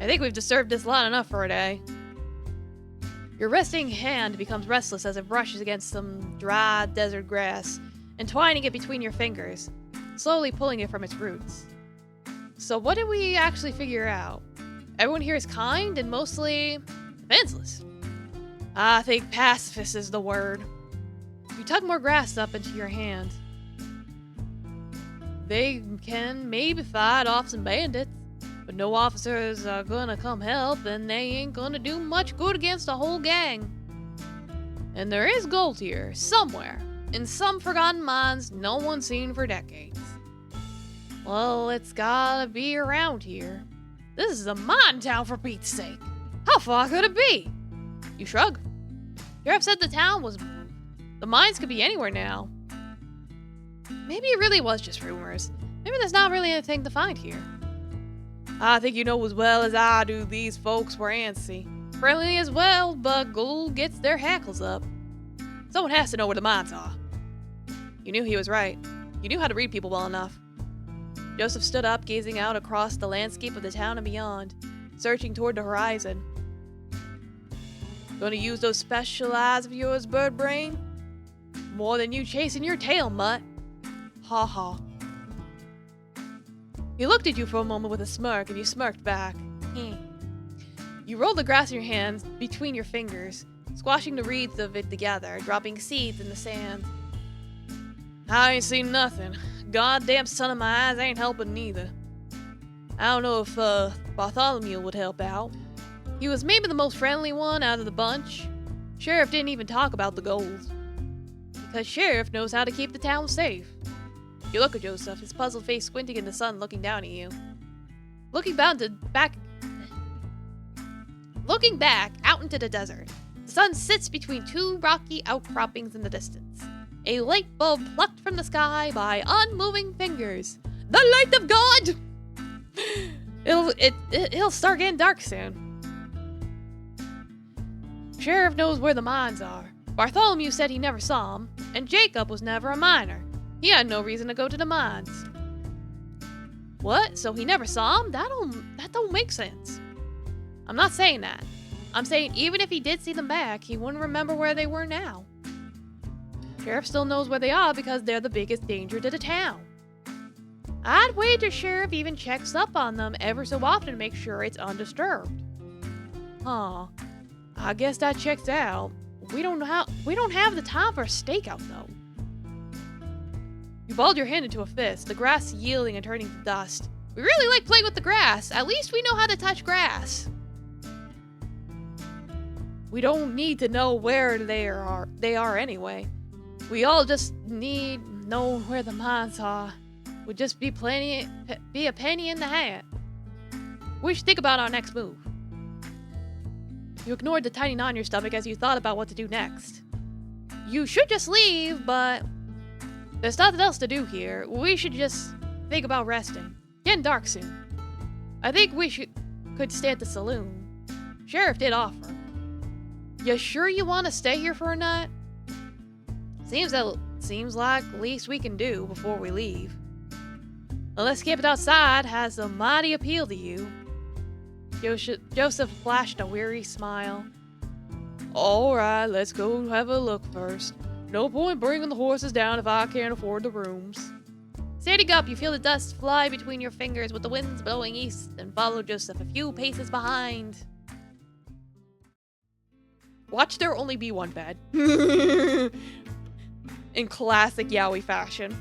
I think we've disturbed this lot enough for a day. Your resting hand becomes restless as it brushes against some dry desert grass, entwining it between your fingers, slowly pulling it from its roots. So what did we actually figure out? Everyone here is kind and mostly defenseless. I think pacifist is the word. You tug more grass up into your hand. They can maybe fight off some bandits, but no officers are gonna come help, and they ain't gonna do much good against a whole gang. And there is gold here, somewhere, in some forgotten mines no one's seen for decades. Well, it's gotta be around here. This is a mine town, for Pete's sake. How far could it be? You shrug. Sheriff said the town was moved. The mines could be anywhere now. Maybe it really was just rumors. Maybe there's not really anything to find here. I think you know as well as I do these folks were antsy. Friendly as well, but gold gets their hackles up. Someone has to know where the mines are. You knew he was right. You knew how to read people well enough. Joseph stood up, gazing out across the landscape of the town and beyond, searching toward the horizon. Gonna use those special eyes of yours, bird brain? More than you chasing your tail, mutt. Ha ha. He looked at you for a moment with a smirk, and you smirked back. You rolled the grass in your hands between your fingers, squashing the reeds of it together, dropping seeds in the sand. I ain't seen nothing. Goddamn son of my eyes ain't helping neither. I don't know if Bartholomew would help out. He was maybe the most friendly one out of the bunch. Sheriff didn't even talk about the gold, because Sheriff knows how to keep the town safe. You look at Joseph, his puzzled face squinting in the sun, looking down at you. Looking back out into the desert. The sun sits between two rocky outcroppings in the distance. A light bulb plucked from the sky by unmoving fingers. The light of God! It'll start getting dark soon. Sheriff knows where the mines are. Bartholomew said he never saw them, and Jacob was never a miner. He had no reason to go to the mines. What? So he never saw them? That don't make sense. I'm not saying that. I'm saying even if he did see them back, he wouldn't remember where they were now. Sheriff still knows where they are because they're the biggest danger to the town. I'd wager Sheriff even checks up on them ever so often to make sure it's undisturbed. Huh. I guess that checks out. We don't have the time for a stakeout though. You balled your hand into a fist, the grass yielding and turning to dust. We really like playing with the grass. At least we know how to touch grass. We don't need to know where they are anyway. We all just need know where the mines are. Would just be a penny in the hat. We should think about our next move. You ignored the tiny knot in your stomach as you thought about what to do next. You should just leave, but there's nothing else to do here. We should just think about resting. Getting dark soon. I think we could stay at the saloon. Sheriff did offer. You sure you want to stay here for a night? Seems like the least we can do before we leave. Unless camping outside has a mighty appeal to you. Joseph flashed a weary smile. Alright, let's go have a look first. No point bringing the horses down if I can't afford the rooms. Standing up, you feel the dust fly between your fingers with the winds blowing east and follow Joseph a few paces behind. Watch there only be one bed. In classic yaoi fashion.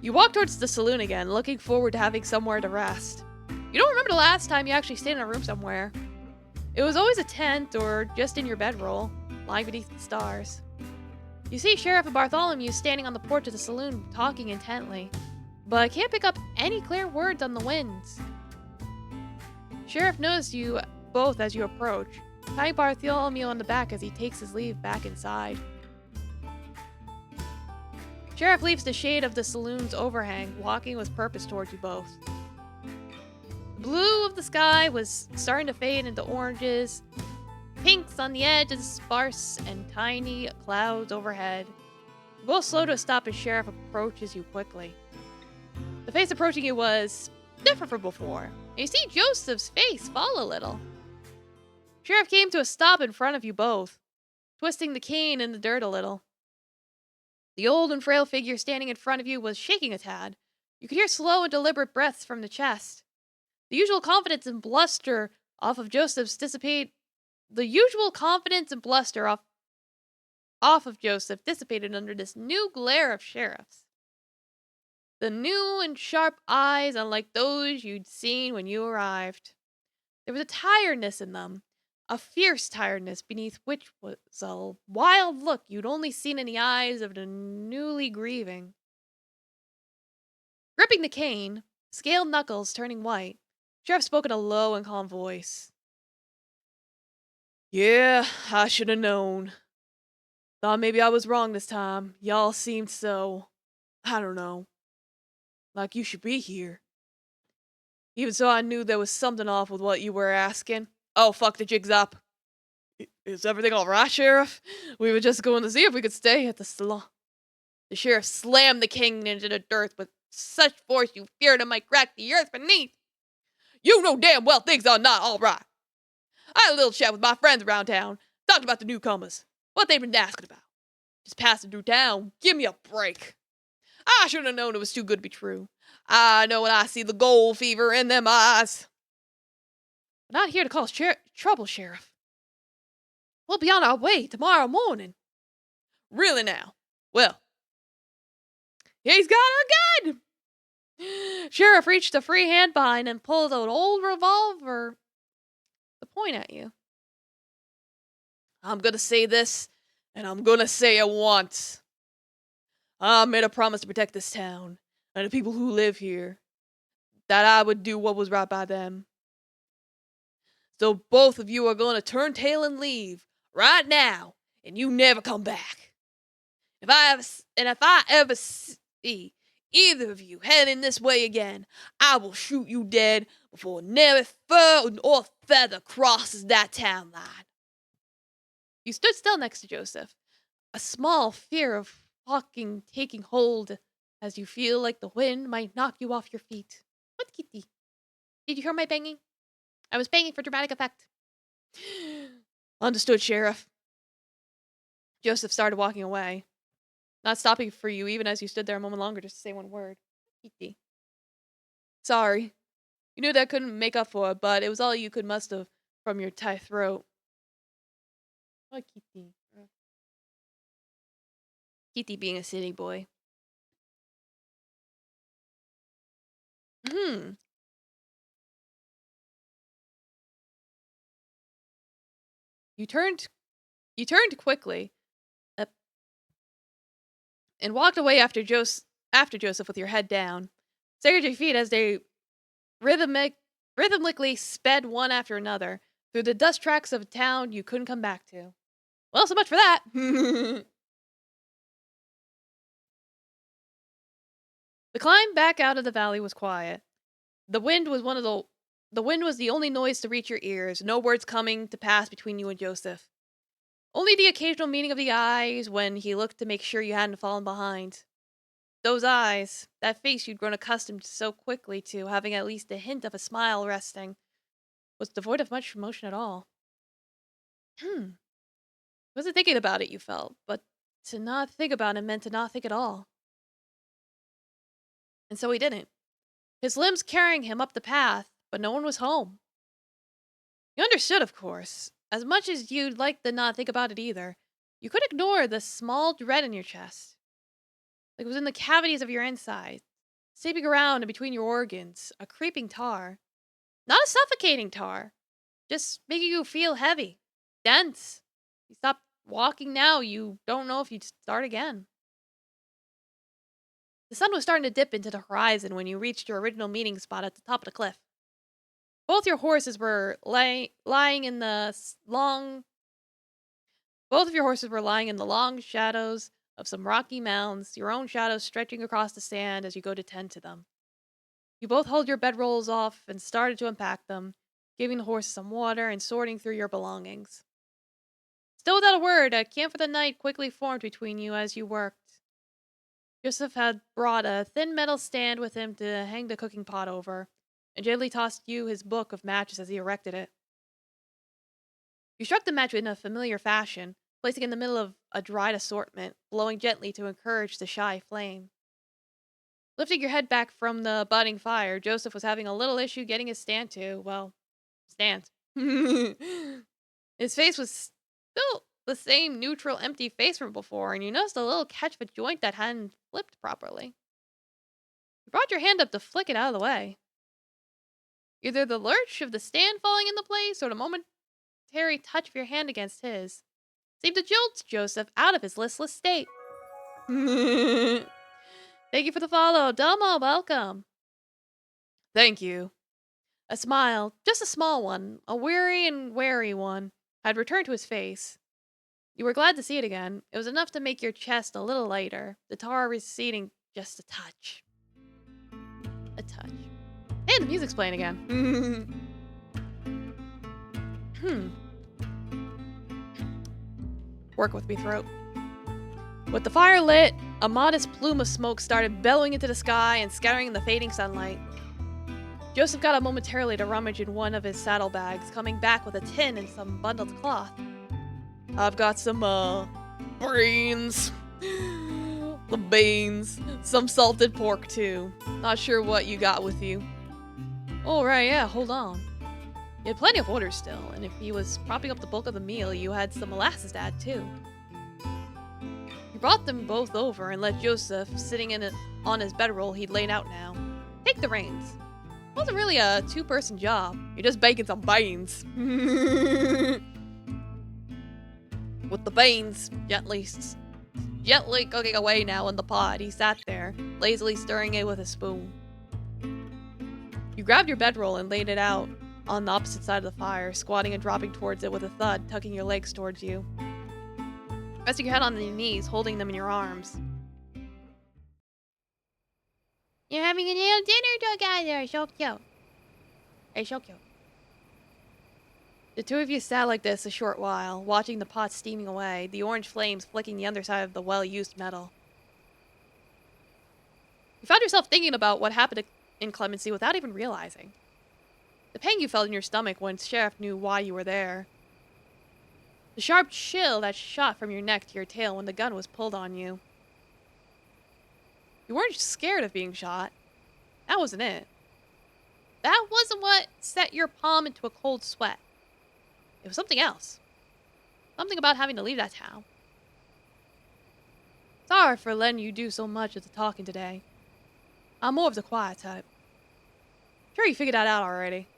You walk towards the saloon again, looking forward to having somewhere to rest. You don't remember the last time you actually stayed in a room somewhere. It was always a tent or just in your bedroll, lying beneath the stars. You see Sheriff and Bartholomew standing on the porch of the saloon talking intently, but can't pick up any clear words on the winds. Sheriff noticed you both as you approach, patting Bartholomew on the back as he takes his leave back inside. Sheriff leaves the shade of the saloon's overhang, walking with purpose towards you both. The blue of the sky was starting to fade into oranges, pinks on the edge of the sparse and tiny clouds overhead. You both slow to a stop as Sheriff approaches you quickly. The face approaching you was different from before, and you see Joseph's face fall a little. Sheriff came to a stop in front of you both, twisting the cane in the dirt a little. The old and frail figure standing in front of you was shaking a tad. You could hear slow and deliberate breaths from the chest. The usual confidence and bluster off of Joseph dissipated under this new glare of Sheriff's. The new and sharp eyes, unlike those you'd seen when you arrived. There was a tiredness in them, a fierce tiredness beneath which was a wild look you'd only seen in the eyes of the newly grieving. Gripping the cane, scaled knuckles turning white, Sheriff spoke in a low and calm voice. Yeah, I should have known. Thought maybe I was wrong this time. Y'all seemed so, I don't know, like you should be here. Even so, I knew there was something off with what you were asking. Oh, fuck, the jig's up. Is everything alright, Sheriff? We were just going to see if we could stay at the salon. The Sheriff slammed the cane into the dirt with such force you feared it might crack the earth beneath. You know damn well things are not alright. I had a little chat with my friends around town, talked about the newcomers, what they've been asking about. Just passing through town, give me a break. I should have known it was too good to be true. I know when I see the gold fever in them eyes. We're not here to cause trouble, Sheriff. We'll be on our way tomorrow morning. Really now? Well, he's got a gun! Sheriff reached a free hand behind and pulled an old revolver to point at you. I'm gonna say this, and I'm gonna say it once. I made a promise to protect this town and the people who live here, that I would do what was right by them. So both of you are gonna turn tail and leave right now, and you never come back. If I ever see either of you heading this way again, I will shoot you dead before never fur or feather crosses that town line. You stood still next to Joseph, a small fear of taking hold as you feel like the wind might knock you off your feet. What kitty? Did you hear my banging? I was banging for dramatic effect. Understood, Sheriff. Joseph started walking away, not stopping for you even as you stood there a moment longer just to say one word. Kitty. Sorry. You knew that couldn't make up for it, but it was all you could muster from your tight throat. Oh, Kitty. Kitty being a city boy. Hmm. You turned quickly uh, and walked away after Joseph with your head down. Staggered your feet as they rhythmically sped one after another through the dust tracks of a town you couldn't come back to. Well, so much for that. The climb back out of the valley was quiet. The wind was the wind was the only noise to reach your ears, no words coming to pass between you and Joseph. Only the occasional meeting of the eyes when he looked to make sure you hadn't fallen behind. Those eyes, that face you'd grown accustomed so quickly to, having at least a hint of a smile resting, was devoid of much emotion at all. Wasn't thinking about it, you felt, but to not think about it meant to not think at all. And so he didn't. His limbs carrying him up the path, but no one was home. You understood, of course. As much as you'd like to not think about it either, you could ignore the small dread in your chest. Like it was in the cavities of your insides, sleeping around in between your organs, a creeping tar. Not a suffocating tar, just making you feel heavy, dense. You stop walking now, you don't know if you'd start again. The sun was starting to dip into the horizon when you reached your original meeting spot at the top of the cliff. Both your horses were lying in the long. Both of your horses were lying in the long shadows of some rocky mounds, your own shadows stretching across the sand as you go to tend to them. You both hauled your bedrolls off and started to unpack them, giving the horses some water and sorting through your belongings. Still without a word, a camp for the night quickly formed between you as you worked. Joseph had brought a thin metal stand with him to hang the cooking pot over, and gently tossed you his book of matches as he erected it. You struck the match in a familiar fashion, placing it in the middle of a dried assortment, blowing gently to encourage the shy flame. Lifting your head back from the budding fire, Joseph was having a little issue getting his stand to, well, stand. His face was still the same neutral, empty face from before, and you noticed a little catch of a joint that hadn't flipped properly. You brought your hand up to flick it out of the way. Either the lurch of the stand falling into place or the momentary touch of your hand against his seemed to jolt Joseph out of his listless state. Thank you for the follow. Domo, welcome. Thank you. A smile, just a small one, a weary and wary one, had returned to his face. You were glad to see it again. It was enough to make your chest a little lighter, the tar receding just a touch. A touch. Hey, the music's playing again. Work with me, throat. With the fire lit, a modest plume of smoke started bellowing into the sky and scattering in the fading sunlight. Joseph got up momentarily to rummage in one of his saddlebags, coming back with a tin and some bundled cloth. I've got some, brains. The beans. Some salted pork, too. Not sure what you got with you. Oh, right, yeah, hold on. You had plenty of orders still, and if he was propping up the bulk of the meal, you had some molasses to add, too. You brought them both over and let Joseph, sitting on his bedroll he'd laid out now, take the reins. It wasn't really a two-person job. You're just baking some beans. With the beans gently cooking away now in the pot, he sat there, lazily stirring it with a spoon. You grabbed your bedroll and laid it out on the opposite side of the fire, squatting and dropping towards it with a thud, tucking your legs towards you. Resting your head on your knees, holding them in your arms. You're having a little dinner together, so cute. Hey, so cute. The two of you sat like this a short while, watching the pot steaming away, the orange flames flicking the underside of the well-used metal. You found yourself thinking about what happened to inclemency without even realizing. The pang you felt in your stomach when Sheriff knew why you were there. The sharp chill that shot from your neck to your tail when the gun was pulled on you. You weren't scared of being shot. That wasn't it. That wasn't what set your palm into a cold sweat. It was something else. Something about having to leave that town. Sorry for letting you do so much of the talking today. I'm more of the quiet type. Sure you figured that out already.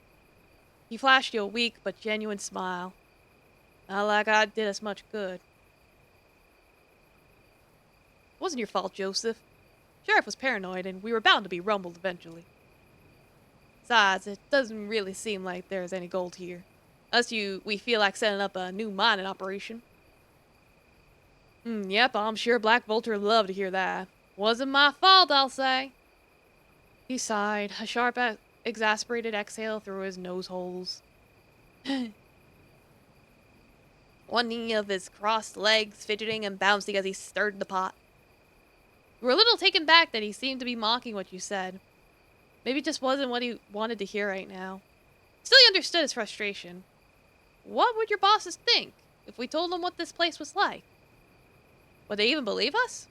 He flashed you a weak but genuine smile. Not like I did us much good. It wasn't your fault, Joseph. Sheriff was paranoid and we were bound to be rumbled eventually. Besides, it doesn't really seem like there's any gold here. Unless we feel like setting up a new mining operation. Yep, I'm sure Black Vulture would love to hear that. Wasn't my fault, I'll say. He sighed, a sharp, exasperated exhale through his nose holes. One knee of his crossed legs fidgeting and bouncing as he stirred the pot. You were a little taken back that he seemed to be mocking what you said. Maybe it just wasn't what he wanted to hear right now. Still, he understood his frustration. What would your bosses think if we told them what this place was like? Would they even believe us?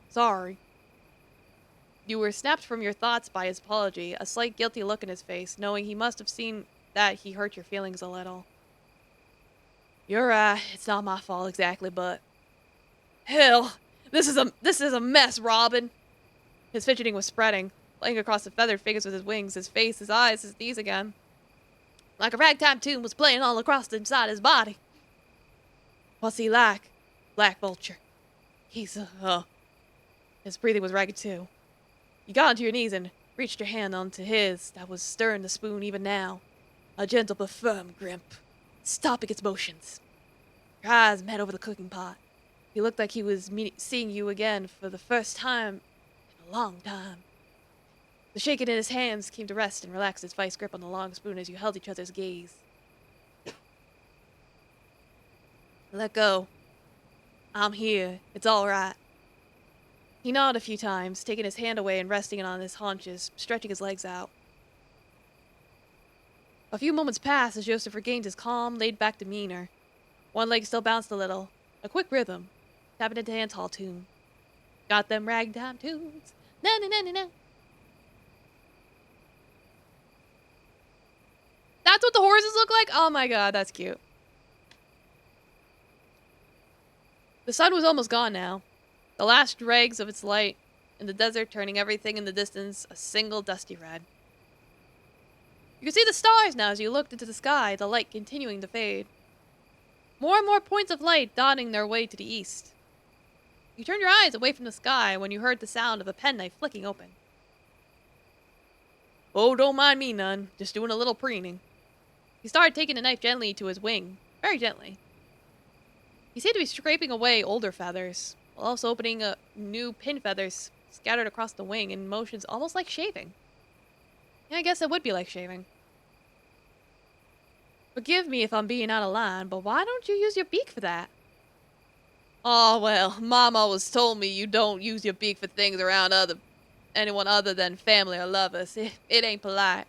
Sorry. You were snapped from your thoughts by his apology, a slight guilty look in his face, knowing he must have seen that he hurt your feelings a little. You're right, it's not my fault exactly, but... Hell, this is a mess, Robin. His fidgeting was spreading, playing across the feathered figures with his wings, his face, his eyes, his knees again. Like a ragtime tune was playing all across inside his body. What's he like, Black Vulture? He's, His breathing was ragged too. You got onto your knees and reached your hand onto his that was stirring the spoon even now. A gentle but firm grip, stopping its motions. Your eyes met over the cooking pot. He looked like he was seeing you again for the first time in a long time. The shaking in his hands came to rest and relaxed his vice grip on the long spoon as you held each other's gaze. Let go. I'm here. It's all right. He nodded a few times, taking his hand away and resting it on his haunches, stretching his legs out. A few moments passed as Joseph regained his calm, laid-back demeanor. One leg still bounced a little, a quick rhythm, tapping into dancehall tune. Got them ragtime tunes. Na-na-na-na-na. That's what the horses look like? Oh my god, that's cute. The sun was almost gone now. The last dregs of its light in the desert turning everything in the distance a single dusty red. You could see the stars now as you looked into the sky, the light continuing to fade. More and more points of light dotting their way to the east. You turned your eyes away from the sky when you heard the sound of a penknife flicking open. Oh, don't mind me none. Just doing a little preening. He started taking the knife gently to his wing. Very gently. He seemed to be scraping away older feathers, while also opening new pin feathers scattered across the wing in motions almost like shaving. Yeah, I guess it would be like shaving. Forgive me if I'm being out of line, but why don't you use your beak for that? Oh, well, Mom always told me you don't use your beak for things around anyone other than family or lovers. It ain't polite.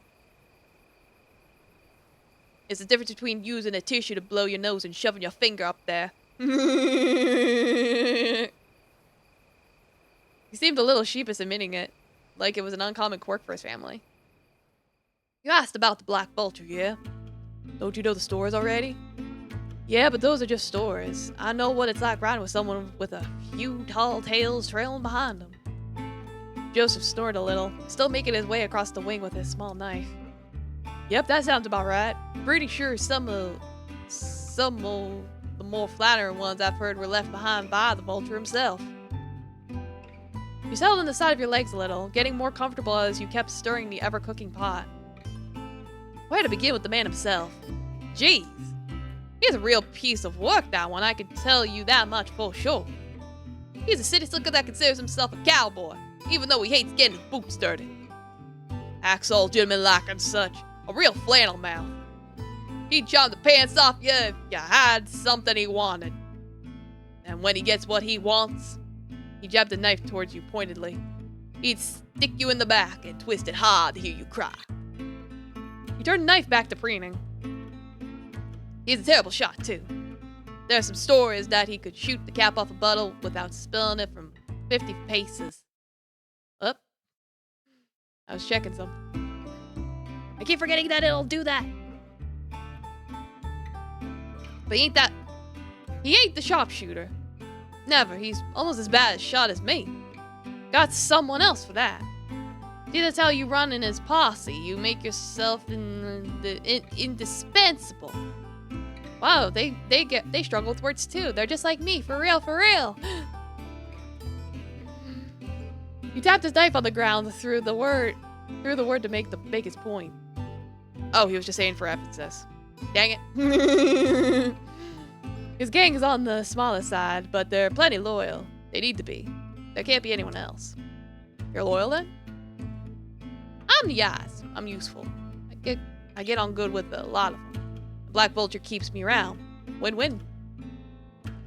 It's the difference between using a tissue to blow your nose and shoving your finger up there. He seemed a little sheepish admitting it, like it was an uncommon quirk for his family. You asked about the Black Vulture, yeah? Don't you know the stories already? Yeah, but those are just stories. I know what it's like riding with someone with a few tall tales trailing behind them. Joseph snored a little, still making his way across the wing with his small knife. Yep, that sounds about right. Pretty sure some of the more flattering ones I've heard were left behind by the Vulture himself. You settled on the side of your legs a little, getting more comfortable as you kept stirring the ever-cooking pot. Where to begin with the man himself? Jeez. He's a real piece of work, that one, I can tell you that much for sure. He's a city slicker that considers himself a cowboy, even though he hates getting his boots dirty. Acts all gentleman-like and such. A real flannel mouth. He'd chop the pants off you if you had something he wanted. And when he gets what he wants, he jabbed the knife towards you pointedly. He'd stick you in the back and twist it hard to hear you cry. You turned the knife back to preening. He's a terrible shot, too. There's some stories that he could shoot the cap off a bottle without spilling it from 50 paces. Up. I was checking something. I keep forgetting that it'll do that. But he ain't the sharpshooter. Never. He's almost as bad at shot as me. Got someone else for that. See, that's how you run in his posse. You make yourself indispensable. Wow, they struggle with words too. They're just like me, for real, for real. He tapped his knife on the ground through the word to make his point. Oh, he was just saying for emphasis. Dang it. His gang is on the smaller side, but they're plenty loyal. They need to be. There can't be anyone else. You're loyal then? I'm the eyes. I'm useful. I get on good with a lot of them. The Black Vulture keeps me around. Win-win.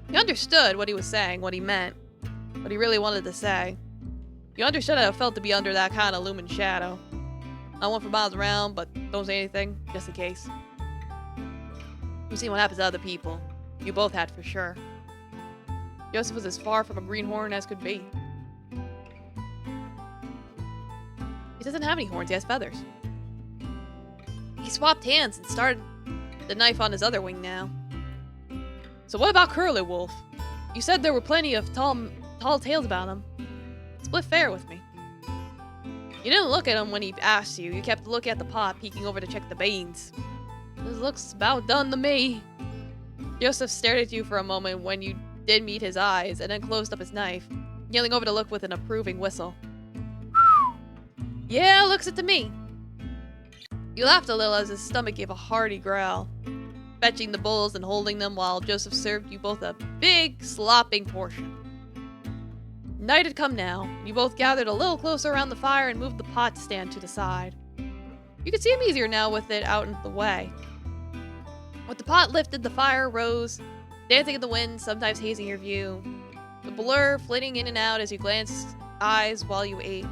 He understood what he was saying, what he meant, what he really wanted to say. You understood how it felt to be under that kind of looming shadow. Not one for miles around, but don't say anything, just in case. You've seen what happens to other people. You both had, for sure. Joseph was as far from a greenhorn as could be. He doesn't have any horns, he has feathers. He swapped hands and started the knife on his other wing now. So what about Curly Wolf? You said there were plenty of tall tales about him. Split fair with me. You didn't look at him when he asked you. You kept looking at the pot, peeking over to check the beans. This looks about done to me. Joseph stared at you for a moment when you did meet his eyes, and then closed up his knife, kneeling over to look with an approving whistle. Yeah, looks it to me. You laughed a little as his stomach gave a hearty growl, fetching the bowls and holding them while Joseph served you both a big, slopping portion. Night had come now, and you both gathered a little closer around the fire and moved the pot stand to the side. You could see him easier now with it out in the way. With the pot lifted, the fire rose, dancing in the wind, sometimes hazing your view. The blur flitting in and out as you glanced eyes while you ate.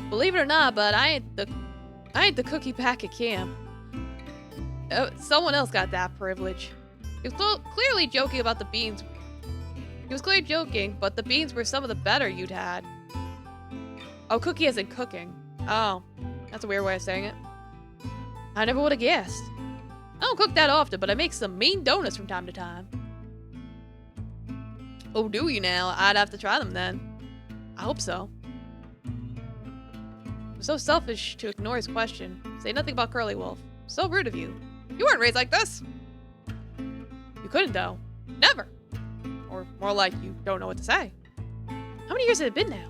Believe it or not, but I ain't the cookie pack at camp. Someone else got that privilege. He was clearly joking about the beans. He was clearly joking, but the beans were some of the better you'd had. Oh, cookie as in cooking. Oh, that's a weird way of saying it. I never would have guessed. I don't cook that often, but I make some mean donuts from time to time. Oh, do you now? I'd have to try them then. I hope so. I'm so selfish to ignore his question. Say nothing about Curly Wolf. So rude of you. You weren't raised like this. You couldn't, though. Never. Or more like you don't know what to say. How many years has it been now?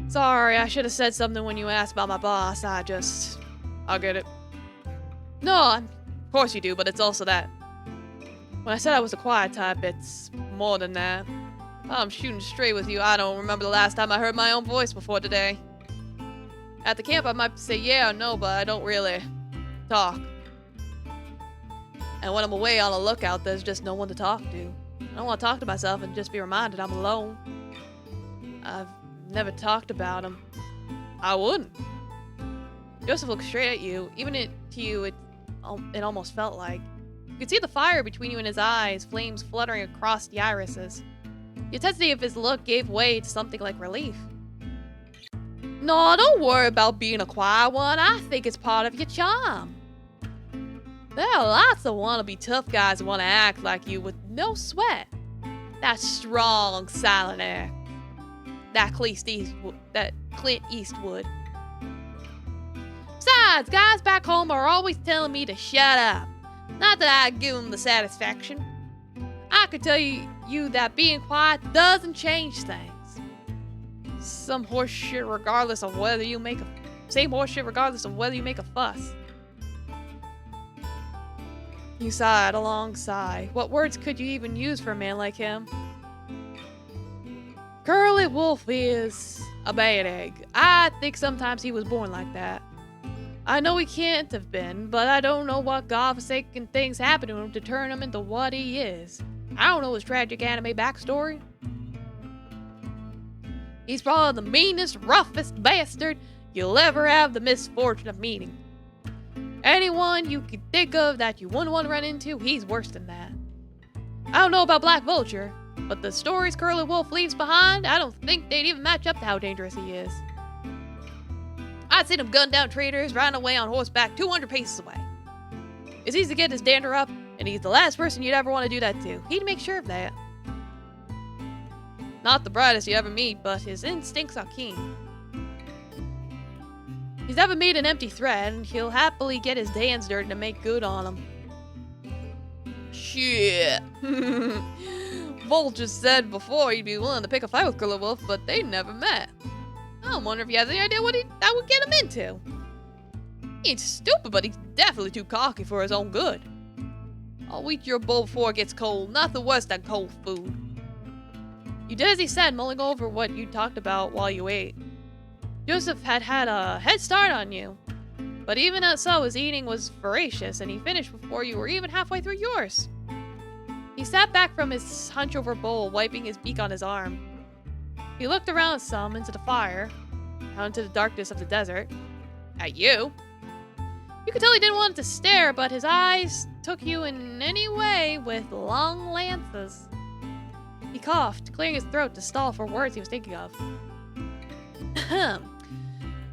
Sorry, I should have said something when you asked about my boss. I'll get it. No, of course you do, but it's also that. When I said I was a quiet type, it's more than that. If I'm shooting straight with you, I don't remember the last time I heard my own voice before today. At the camp, I might say yeah or no, but I don't really talk. And when I'm away on a lookout, there's just no one to talk to. I don't want to talk to myself and just be reminded I'm alone. I've never talked about him. I wouldn't. Joseph looked straight at you. Even to you, it almost felt like. You could see the fire between you and his eyes, flames fluttering across the irises. The intensity of his look gave way to something like relief. No, don't worry about being a quiet one. I think it's part of your charm. There are lots of wannabe tough guys who want to act like you with no sweat. That strong, silent air. That Clint Eastwood. Besides, guys back home are always telling me to shut up. Not that I give them the satisfaction. I could tell you that being quiet doesn't change things. Some horse shit regardless of whether you make a fuss. You sighed a long sigh. What words could you even use for a man like him? Curly Wolf is a bad egg. I think sometimes he was born like that. I know he can't have been, but I don't know what godforsaken things happened to him to turn him into what he is. I don't know his tragic anime backstory. He's probably the meanest, roughest bastard you'll ever have the misfortune of meeting. Anyone you could think of that you wouldn't want to run into, he's worse than that. I don't know about Black Vulture, but the stories Curly Wolf leaves behind, I don't think they'd even match up to how dangerous he is. I'd seen him gun down traitors, riding away on horseback 200 paces away. It's easy to get his dander up, and he's the last person you'd ever want to do that to. He'd make sure of that. Not the brightest you ever meet, but his instincts are keen. He's never made an empty threat, and he'll happily get his hands dirty to make good on them. Shit. Volt just said before he'd be willing to pick a fight with Killer Wolf, but they never met. I wonder if he has any idea what that would get him into. He ain't stupid, but he's definitely too cocky for his own good. I'll eat your bowl before it gets cold. Nothing worse than cold food. You did as he said, mulling over what you talked about while you ate. Joseph had a head start on you. But even as so, his eating was voracious, and he finished before you were even halfway through yours. He sat back from his hunch-over bowl, wiping his beak on his arm. He looked around some, into the fire, out into the darkness of the desert. At you. You could tell he didn't want to stare, but his eyes took you in any way with long lances. He coughed, clearing his throat to stall for words he was thinking of.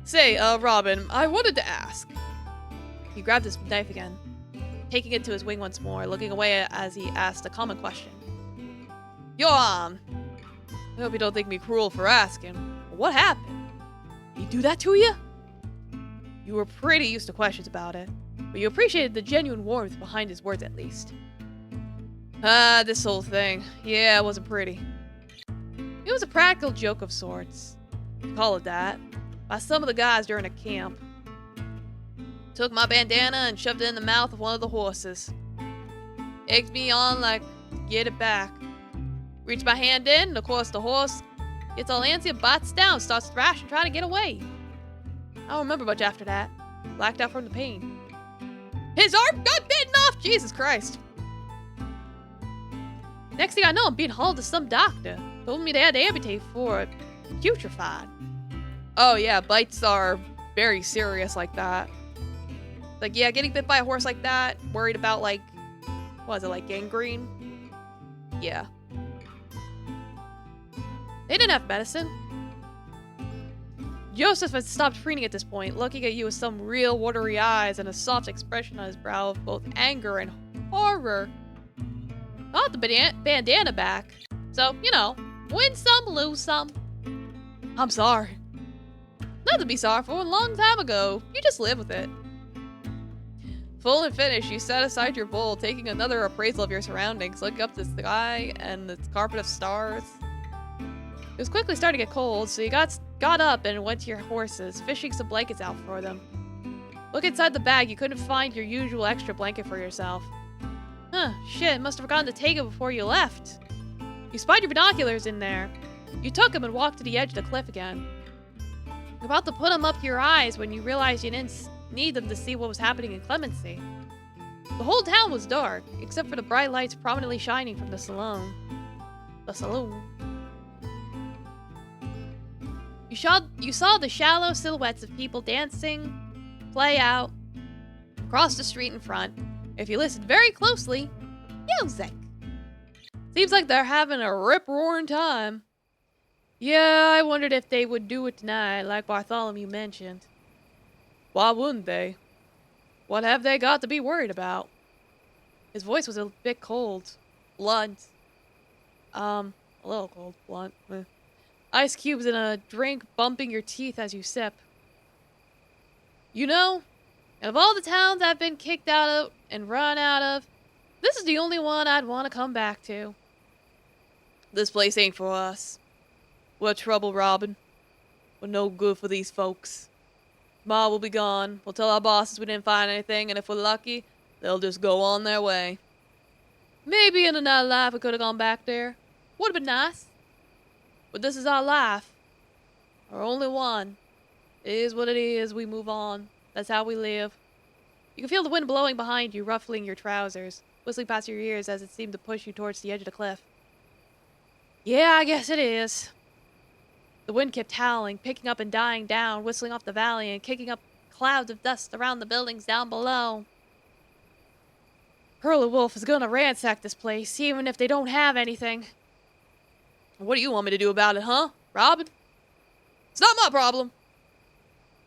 Say, Robin, I wanted to ask. He grabbed his knife again, taking it to his wing once more, looking away as he asked a common question. Your arm. I hope you don't think me cruel for asking. What happened? Did he do that to you? You were pretty used to questions about it, but you appreciated the genuine warmth behind his words at least. This whole thing. Yeah, it wasn't pretty. It was a practical joke of sorts. Call it that. By some of the guys during a camp. Took my bandana and shoved it in the mouth of one of the horses. Egged me on like, get it back. Reached my hand in, and of course the horse gets all antsy and bites down, starts thrashing, trying to get away. I don't remember much after that. Blacked out from the pain. His arm got bitten off! Jesus Christ. Next thing I know, I'm being hauled to some doctor. Told me they had to amputate for it. Putrefied. Oh yeah, bites are very serious like that. Like, yeah, getting bit by a horse like that, worried about, like, what is it, like gangrene? Yeah. They didn't have medicine. Joseph had stopped preening at this point, looking at you with some real watery eyes and a soft expression on his brow of both anger and horror. Got the bandana back. So, you know, win some, lose some. I'm sorry. Nothing to be sorry for. A long time ago. You just live with it. Full and finished, you set aside your bowl, taking another appraisal of your surroundings, looking up to the sky and its carpet of stars. It was quickly starting to get cold, so you got up and went to your horses, fishing some blankets out for them. Look inside the bag, you couldn't find your usual extra blanket for yourself. Huh, shit, must have forgotten to take it before you left. You spied your binoculars in there. You took them and walked to the edge of the cliff again. You're about to put them up to your eyes when you realized you didn't need them to see what was happening in Clemency. The whole town was dark, except for the bright lights prominently shining from the saloon. The saloon. You saw the shallow silhouettes of people dancing, play out, across the street in front. If you listened very closely, music. Seems like they're having a rip-roaring time. Yeah, I wondered if they would do it tonight, like Bartholomew mentioned. Why wouldn't they? What have they got to be worried about? His voice was a bit cold. Blunt. A little cold. Blunt. Ice cubes in a drink bumping your teeth as you sip. You know, of all the towns I've been kicked out of and run out of, this is the only one I'd want to come back to. This place ain't for us. We're trouble, Robin. We're no good for these folks. Tomorrow we'll be gone. We'll tell our bosses we didn't find anything, and if we're lucky, they'll just go on their way. Maybe in another life we could have gone back there. Would have been nice. But this is our life. Our only one. It is what it is. We move on. That's how we live. You can feel the wind blowing behind you, ruffling your trousers, whistling past your ears as it seemed to push you towards the edge of the cliff. Yeah, I guess it is. The wind kept howling, picking up and dying down, whistling off the valley and kicking up clouds of dust around the buildings down below. Curly Wolf is gonna ransack this place, even if they don't have anything. What do you want me to do about it, huh, Robin? It's not my problem.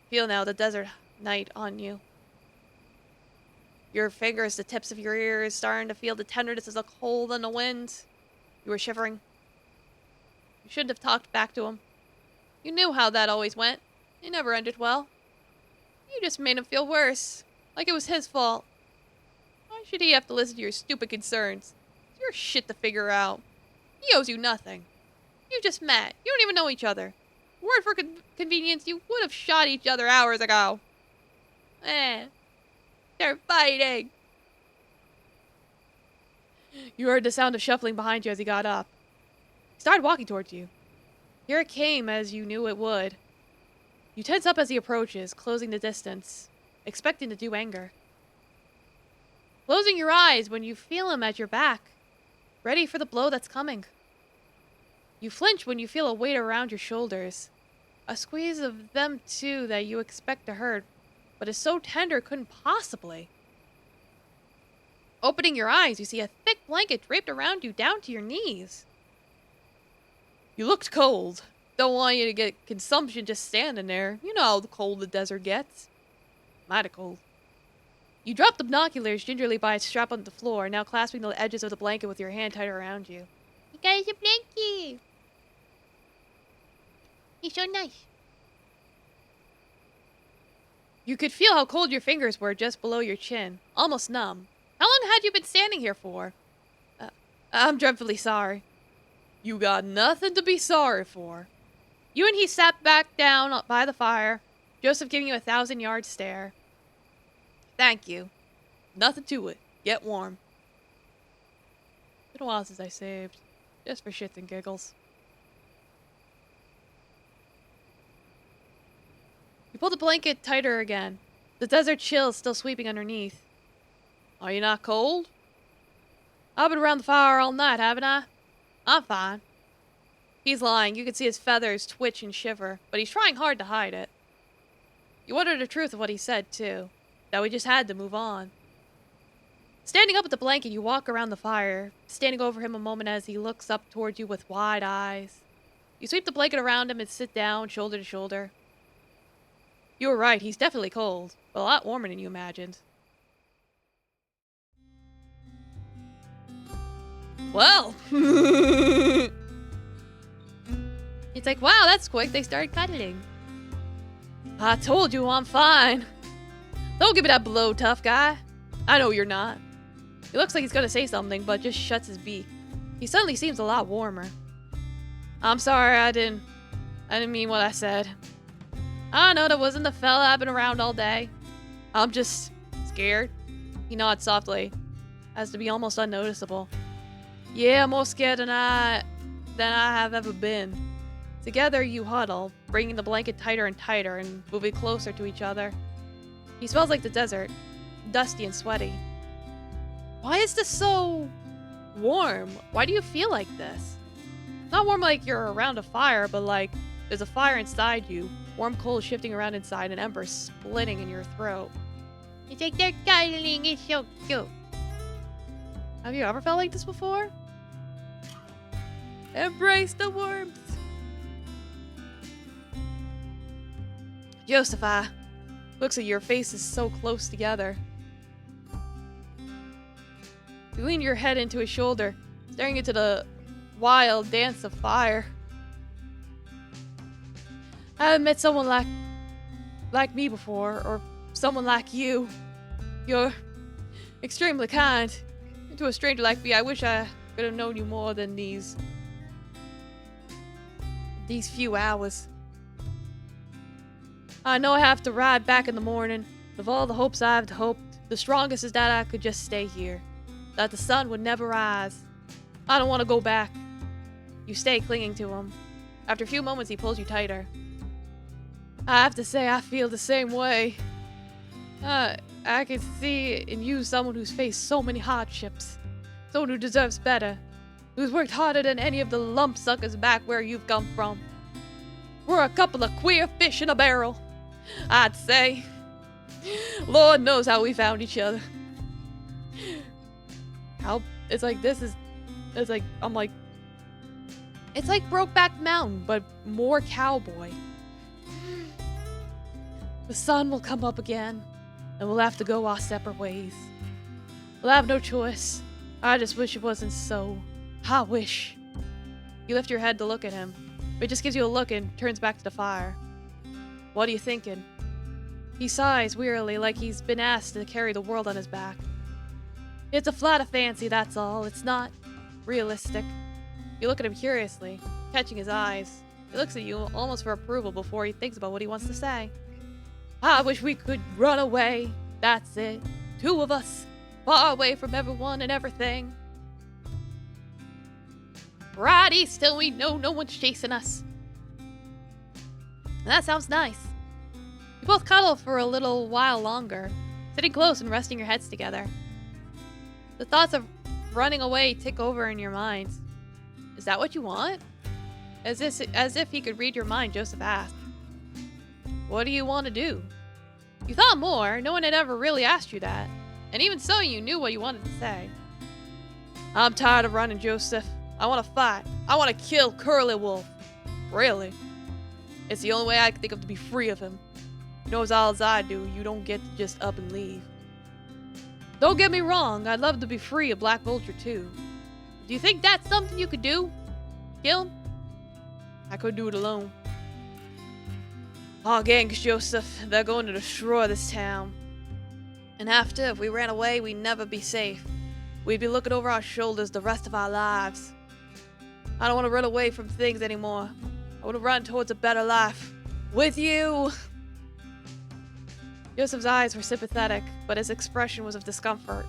Feel now the desert night on you. Your fingers, the tips of your ears, starting to feel the tenderness of the cold and the wind. You were shivering. You shouldn't have talked back to him. You knew how that always went. It never ended well. You just made him feel worse, like it was his fault. Why should he have to listen to your stupid concerns? It's your shit to figure out. He owes you nothing. You just met. You don't even know each other. Word for convenience, you would have shot each other hours ago. They're fighting. You heard the sound of shuffling behind you as he got up. He started walking towards you. Here it came as you knew it would. You tense up as he approaches, closing the distance, expecting to do anger. Closing your eyes when you feel him at your back, ready for the blow that's coming. You flinch when you feel a weight around your shoulders, a squeeze of them too that you expect to hurt, but is so tender it couldn't possibly. Opening your eyes, you see a thick blanket draped around you down to your knees. You looked cold. Don't want you to get consumption just standing there. You know how cold the desert gets. Mighty cold. You drop the binoculars gingerly by its strap on the floor, now clasping the edges of the blanket with your hand tighter around you. You guys a blanket. He's so nice. You could feel how cold your fingers were just below your chin, almost numb. How long had you been standing here for? I'm dreadfully sorry. You got nothing to be sorry for. You and he sat back down by the fire, Joseph giving you a 1,000-yard stare. Thank you. Nothing to it. Get warm. Been a while since I saved. Just for shits and giggles. You pull the blanket tighter again. The desert chill still sweeping underneath. Are you not cold? I've been around the fire all night, haven't I? I'm fine. He's lying. You can see his feathers twitch and shiver, but he's trying hard to hide it. You wonder the truth of what he said, too. That we just had to move on. Standing up with the blanket, you walk around the fire, standing over him a moment as he looks up towards you with wide eyes. You sweep the blanket around him and sit down, shoulder to shoulder. You were right, he's definitely cold, but a lot warmer than you imagined. Well, it's like, wow, that's quick. They started cuddling. I told you I'm fine. Don't give me that blow, tough guy. I know you're not. He looks like he's gonna say something, but just shuts his beak. He suddenly seems a lot warmer. I'm sorry, I didn't mean what I said. I know that wasn't the fella I've been around all day. I'm just scared. He nods softly, as to be almost unnoticeable. Yeah, more scared than I have ever been. Together, you huddle, bringing the blanket tighter and tighter and moving closer to each other. He smells like the desert, dusty and sweaty. Why is this so warm? Why do you feel like this? Not warm like you're around a fire, but like there's a fire inside you, warm coals shifting around inside and embers splitting in your throat. It's like they're cuddling, it's so cute. Have you ever felt like this before? Embrace the warmth. Joseph, looks like your faces so close together. You lean your head into his shoulder, staring into the wild dance of fire. I haven't met someone like me before, or someone like you. You're extremely kind. To a stranger like me, I wish I could have known you more than these few hours. I know I have to ride back in the morning. Of all the hopes I've hoped, the strongest is that I could just stay here. That the sun would never rise. I don't want to go back. You stay clinging to him. After a few moments, he pulls you tighter. I have to say, I feel the same way. I can see in you someone who's faced so many hardships. Someone who deserves better. Who's worked harder than any of the lump suckers back where you've come from. We're a couple of queer fish in a barrel, I'd say. Lord knows how we found each other. It's like Brokeback Mountain, but more cowboy. The sun will come up again, and we'll have to go our separate ways. We'll have no choice. I just wish it wasn't so. I wish. You lift your head to look at him, but he just gives you a look and turns back to the fire. What are you thinking? He sighs wearily like he's been asked to carry the world on his back. It's a flat of fancy, that's all. It's not realistic. You look at him curiously, catching his eyes. He looks at you almost for approval before he thinks about what he wants to say. I wish we could run away. That's it. Two of us. Far away from everyone and everything. Right east till we know no one's chasing us. And that sounds nice. You both cuddle for a little while longer, sitting close and resting your heads together. The thoughts of running away tick over in your minds. Is that what you want? As if he could read your mind, Joseph asked. What do you want to do? You thought more. No one had ever really asked you that. And even so, you knew what you wanted to say. I'm tired of running, Joseph. I want to fight. I want to kill Curly Wolf. Really? It's the only way I can think of to be free of him. You know as all as I do, you don't get to just up and leave. Don't get me wrong, I'd love to be free of Black Vulture too. Do you think that's something you could do? Kill him? I could do it alone. Our gangs, Joseph, they're going to destroy this town. And after, if we ran away, we'd never be safe. We'd be looking over our shoulders the rest of our lives. I don't want to run away from things anymore. I want to run towards a better life. With you! Joseph's eyes were sympathetic, but his expression was of discomfort.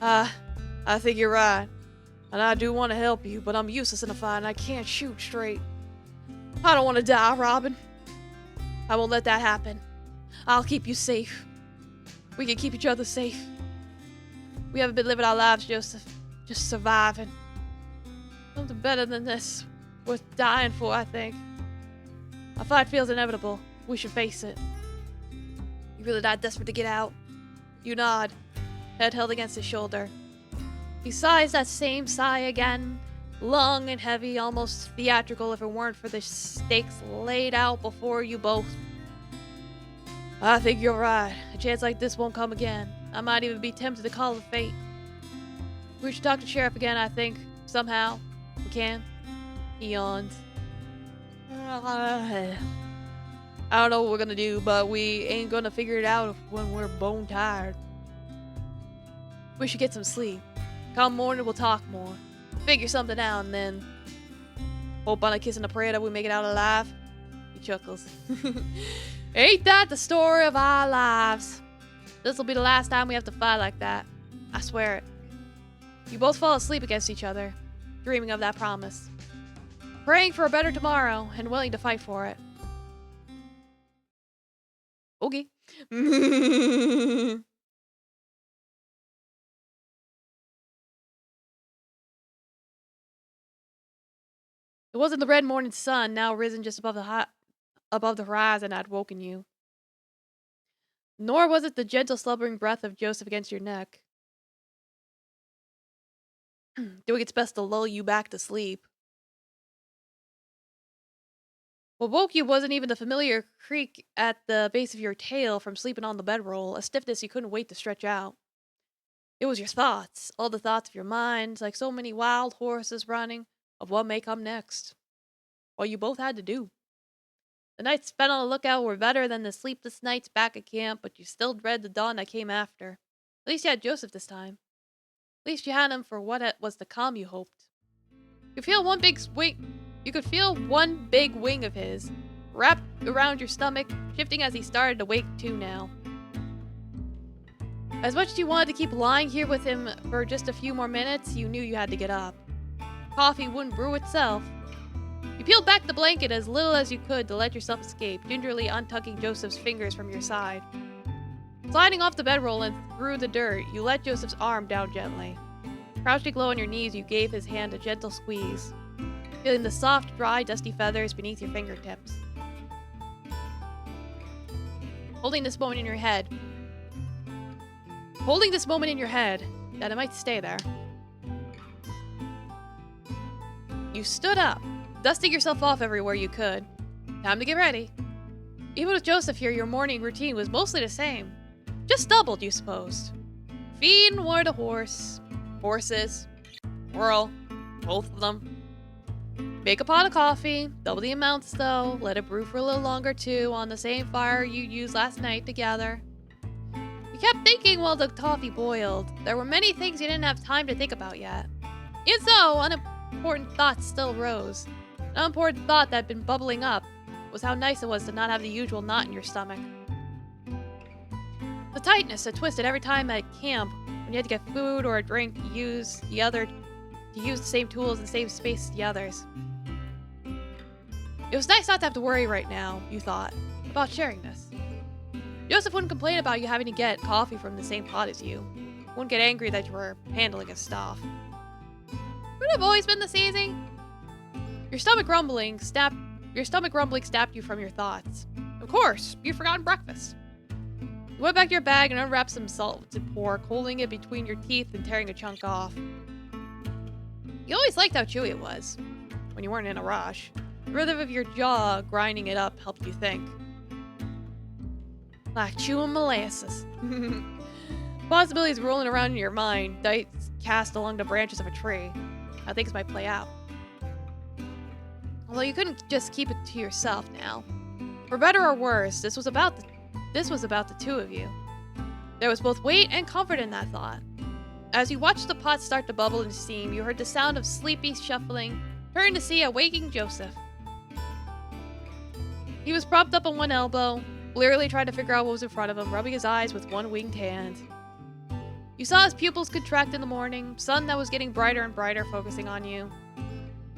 I think you're right. And I do want to help you, but I'm useless in a fight and I can't shoot straight. I don't want to die, Robin. I won't let that happen. I'll keep you safe. We can keep each other safe. We haven't been living our lives, Joseph. Just surviving. Something better than this. Worth dying for, I think. A fight feels inevitable. We should face it. You really that desperate to get out? You nod, head held against his shoulder. He sighs that same sigh again, long and heavy, almost theatrical if it weren't for the stakes laid out before you both. I think you're right. A chance like this won't come again. I might even be tempted to call it fate. We should talk to Sheriff again, I think. Somehow. We can. He yawns. I don't know what we're gonna do, but we ain't gonna figure it out when we're bone tired. We should get some sleep. Come morning, we'll talk more. Figure something out, and then hope on a kiss and a prayer that we make it out alive. He chuckles. Ain't that the story of our lives? This'll be the last time we have to fight like that. I swear it. You both fall asleep against each other, dreaming of that promise. Praying for a better tomorrow, and willing to fight for it. Okay. It wasn't the red morning sun, now risen just above the horizon, that had woken you. Nor was it the gentle slumbering breath of Joseph against your neck. Doing its best to lull you back to sleep. What woke you wasn't even the familiar creak at the base of your tail from sleeping on the bedroll, a stiffness you couldn't wait to stretch out. It was your thoughts, all the thoughts of your mind, like so many wild horses running, of what may come next. What you both had to do. The nights spent on the lookout were better than the sleepless nights back at camp, but you still dread the dawn that came after. At least you had Joseph this time. At least you had him for what it was to come, you hoped. You could feel one big wing of his, wrapped around your stomach, shifting as he started to wake too now. As much as you wanted to keep lying here with him for just a few more minutes, you knew you had to get up. Coffee wouldn't brew itself. You peeled back the blanket as little as you could to let yourself escape, gingerly untucking Joseph's fingers from your side. Sliding off the bedroll and through the dirt, you let Joseph's arm down gently. Crouching low on your knees, you gave his hand a gentle squeeze, feeling the soft, dry, dusty feathers beneath your fingertips. Holding this moment in your head, that it might stay there. You stood up, dusting yourself off everywhere you could. Time to get ready. Even with Joseph here, your morning routine was mostly the same. Just doubled, you supposed. Feed and water the horse. Horses. Squirrel. Both of them. Make a pot of coffee. Double the amounts, though. Let it brew for a little longer, too, on the same fire you used last night together. You kept thinking while the coffee boiled. There were many things you didn't have time to think about yet. Even so, unimportant thoughts still rose. An unimportant thought that had been bubbling up was how nice it was to not have the usual knot in your stomach. The tightness that twisted every time at camp when you had to get food or a drink to use the same tools and save space as the others. It was nice not to have to worry right now, you thought, about sharing this. Joseph wouldn't complain about you having to get coffee from the same pot as you. He wouldn't get angry that you were handling his stuff. Would it have always been this easy? Your stomach rumbling snapped you from your thoughts. Of course, you'd forgotten breakfast. You went back to your bag and unwrapped some salted pork, holding it between your teeth and tearing a chunk off. You always liked how chewy it was, when you weren't in a rush. The rhythm of your jaw grinding it up helped you think. Like chewing molasses. Possibilities rolling around in your mind, dice cast along the branches of a tree. How things might play out. Although you couldn't just keep it to yourself now. For better or worse, this was about the two of you. There was both weight and comfort in that thought. As you watched the pot start to bubble and steam, you heard the sound of sleepy shuffling, turned to see a waking Joseph. He was propped up on one elbow, blearily trying to figure out what was in front of him, rubbing his eyes with one winged hand. You saw his pupils contract in the morning, sun that was getting brighter and brighter, focusing on you.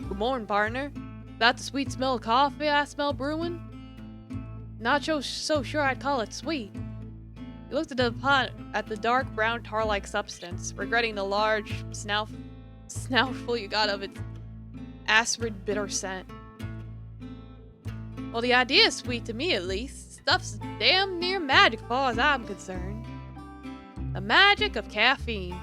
Good morning, partner. That the sweet smell of coffee I smell brewing? Not so sure I'd call it sweet. You looked at the pot at the dark brown tar-like substance, regretting the large snoutful you got of its acrid bitter scent. Well, the idea is sweet to me, at least. Stuff's damn near magic as far as I'm concerned. The magic of caffeine.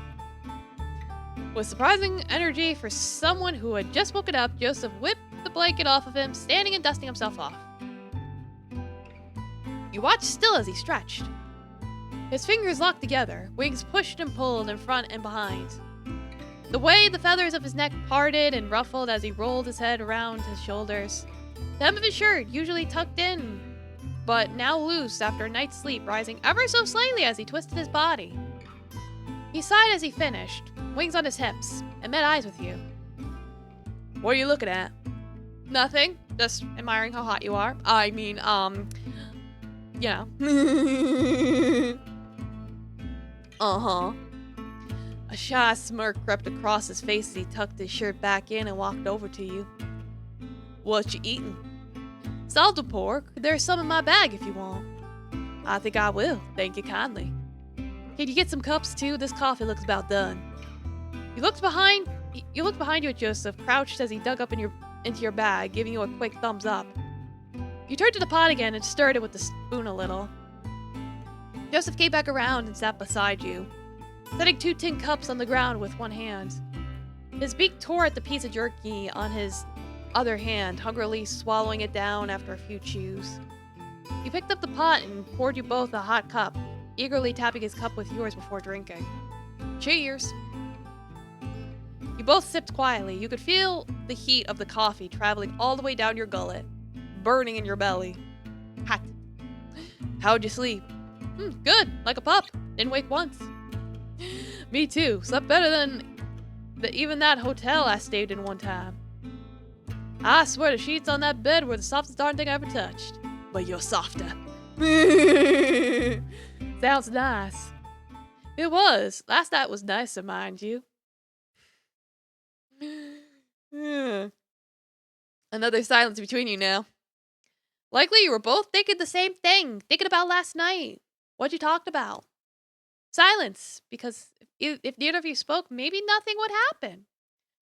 With surprising energy for someone who had just woken up, Joseph whipped the blanket off of him, standing and dusting himself off. You watched still as he stretched. His fingers locked together, wings pushed and pulled in front and behind. The way the feathers of his neck parted and ruffled as he rolled his head around his shoulders. The hem of his shirt, usually tucked in, but now loose after a night's sleep, rising ever so slightly as he twisted his body. He sighed as he finished, wings on his hips, and met eyes with you. What are you looking at? Nothing. Just admiring how hot you are. I mean, you know. Uh-huh. A shy smirk crept across his face as he tucked his shirt back in and walked over to you. What you eating? Salted pork. There's some in my bag if you want. I think I will. Thank you kindly. Can you get some cups too? This coffee looks about done. You looked behind you at Joseph, crouched as he dug up into your bag, giving you a quick thumbs up. You turned to the pot again and stirred it with the spoon a little. Joseph came back around and sat beside you, setting 2 tin cups on the ground with one hand. His beak tore at the piece of jerky on his other hand, hungrily swallowing it down after a few chews. He picked up the pot and poured you both a hot cup, eagerly tapping his cup with yours before drinking. Cheers! You both sipped quietly. You could feel the heat of the coffee traveling all the way down your gullet, burning in your belly. Hot. How'd you sleep? Good, like a pup. Didn't wake once. Me too. Slept better than even that hotel I stayed in one time. I swear the sheets on that bed were the softest darn thing I ever touched. But you're softer. Sounds nice. It was. Last night was nicer, mind you. Another silence between you now. Likely you were both thinking the same thing, thinking about last night. What you talked about. Silence, because if neither of you spoke, maybe nothing would happen.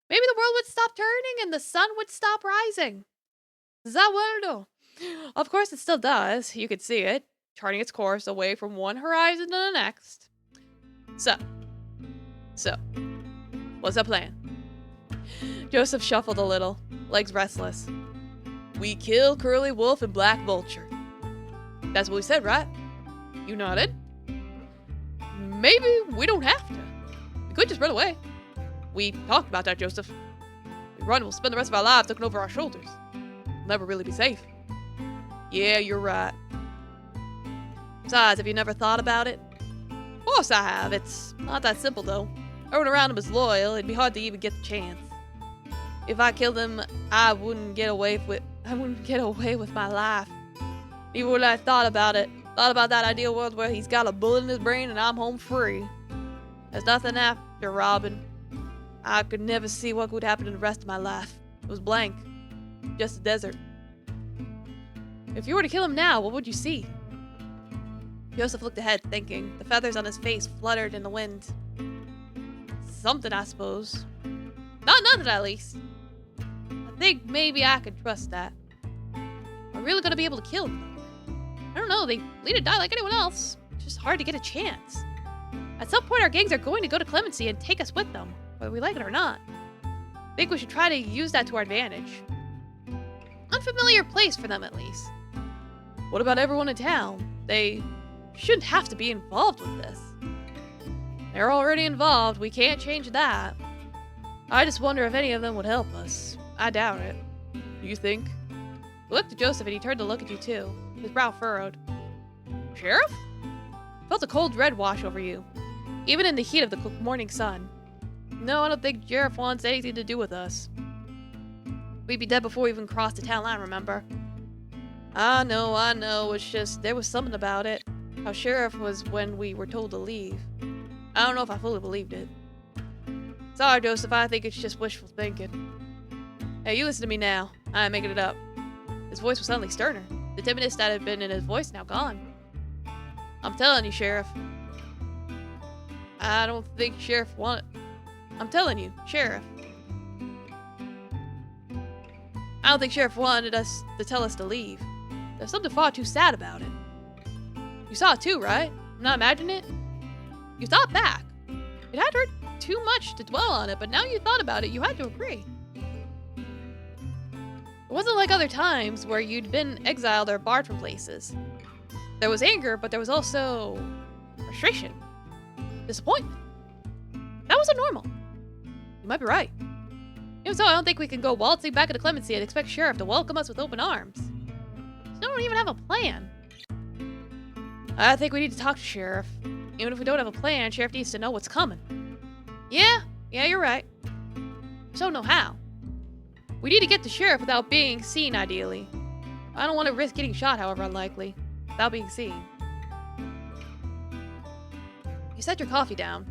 Maybe the world would stop turning and the sun would stop rising. Zawaldo. Of course it still does. You could see it, charting its course away from one horizon to the next. So, what's the plan? Joseph shuffled a little, legs restless. We kill Curly Wolf and Black Vulture. That's what we said, right? You nodded. Maybe we don't have to. We could just run away. We talked about that, Joseph. We run, we'll spend the rest of our lives looking over our shoulders. We'll never really be safe. Yeah, you're right. Besides, have you never thought about it? Of course I have. It's not that simple, though. Everyone around him is loyal. It'd be hard to even get the chance. If I killed him, I wouldn't get away with my life. Even when I thought about it, thought about that ideal world where he's got a bullet in his brain and I'm home free. There's nothing after Robin. I could never see what would happen in the rest of my life. It was blank. Just a desert. If you were to kill him now, what would you see? Joseph looked ahead, thinking. The feathers on his face fluttered in the wind. Something, I suppose. Not nothing, at least. I think maybe I could trust that. Am I really gonna be able to kill him? I don't know, they lead or die like anyone else. It's just hard to get a chance. At some point, our gangs are going to go to Clemency and take us with them, whether we like it or not. I think we should try to use that to our advantage. Unfamiliar place for them, at least. What about everyone in town? They shouldn't have to be involved with this. They're already involved. We can't change that. I just wonder if any of them would help us. I doubt it. Do you think? We looked at Joseph and he turned to look at you too. His brow furrowed. Sheriff? Felt a cold red wash over you, even in the heat of the morning sun. No, I don't think Sheriff wants anything to do with us. We'd be dead before we even crossed the town line, remember? I know. It's just, there was something about it. How Sheriff was when we were told to leave. I don't know if I fully believed it. Sorry, Joseph, I think it's just wishful thinking. Hey, you listen to me now. I ain't making it up. His voice was suddenly sterner. The timidness that had been in his voice now gone. I'm telling you, Sheriff. I don't think Sheriff wanted... I'm telling you, Sheriff. I don't think Sheriff wanted us to tell us to leave. There's something far too sad about it. You saw it too, right? I'm not imagining it. You thought back. It had hurt too much to dwell on it, but now you thought about it, you had to agree. It wasn't like other times where you'd been exiled or barred from places. There was anger, but there was also frustration, disappointment. That wasn't normal. You might be right. Even so, I don't think we can go waltzing back into Clemency and expect Sheriff to welcome us with open arms. We don't even have a plan. I think we need to talk to Sheriff. Even if we don't have a plan, Sheriff needs to know what's coming. Yeah, you're right. Just don't know how. We need to get to Sheriff without being seen, ideally. I don't want to risk getting shot, however unlikely, without being seen. You set your coffee down,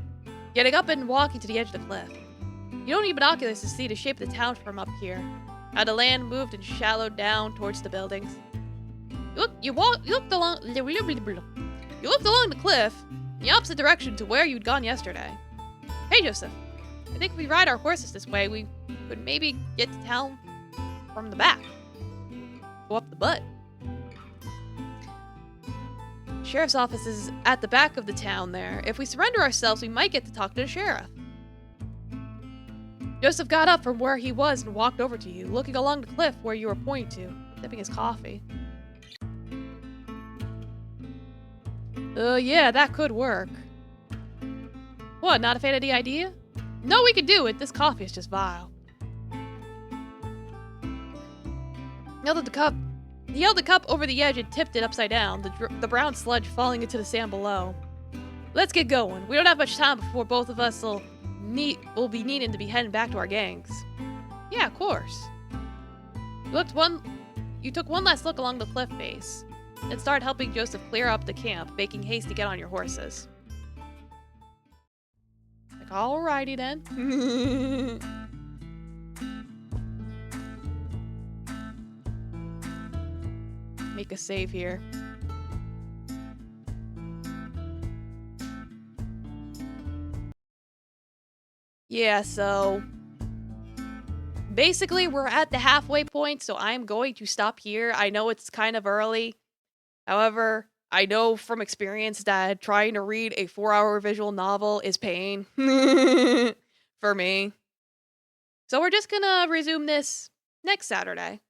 getting up and walking to the edge of the cliff. You don't need binoculars to see the shape of the town from up here. How the land moved and shallowed down towards the buildings. You looked along the cliff, in the opposite direction to where you'd gone yesterday. Hey, Joseph. I think if we ride our horses this way, we could maybe get to town from the back. Go up the butt. Sheriff's office is at the back of the town there. If we surrender ourselves, we might get to talk to the sheriff. Joseph got up from where he was and walked over to you, looking along the cliff where you were pointing to, sipping his coffee. Yeah, that could work. What, not a fan of the idea? No, we could do it. This coffee is just vile. He held the cup over the edge and tipped it upside down, the brown sludge falling into the sand below. Let's get going. We don't have much time before both of us will be needing to be heading back to our gangs. Yeah, of course. You took one last look along the cliff face, and started helping Joseph clear up the camp, making haste to get on your horses. Like, alrighty then. Make a save here. Yeah, so basically we're at the halfway point, so I'm going to stop here. I know it's kind of early. However, I know from experience that trying to read a 4-hour visual novel is pain for me. So we're just gonna resume this next Saturday.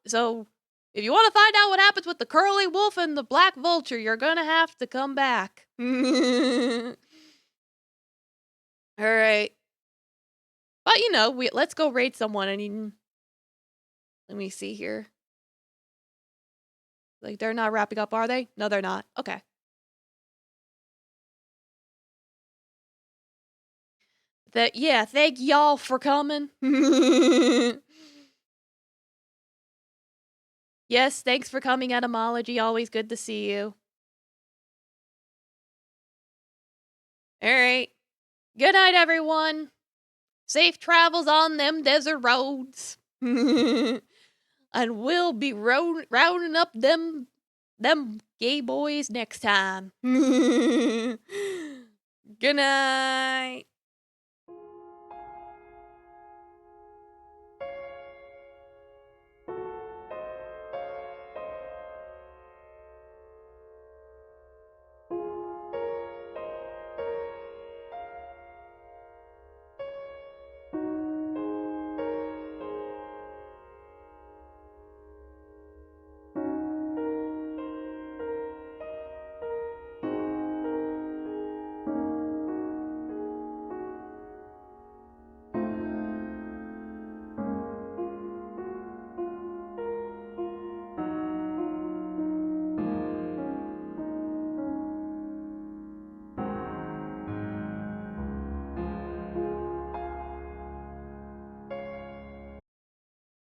So If you want to find out what happens with the curly wolf and the black vulture, you're gonna have to come back. All right. But let's go raid someone and let me see here. Like, they're not wrapping up, are they? No, they're not. Okay. Yeah, thank y'all for coming. Yes, thanks for coming, Etymology. Always good to see you. All right. Good night, everyone. Safe travels on them desert roads. And we'll be rounding up them gay boys next time. Good night.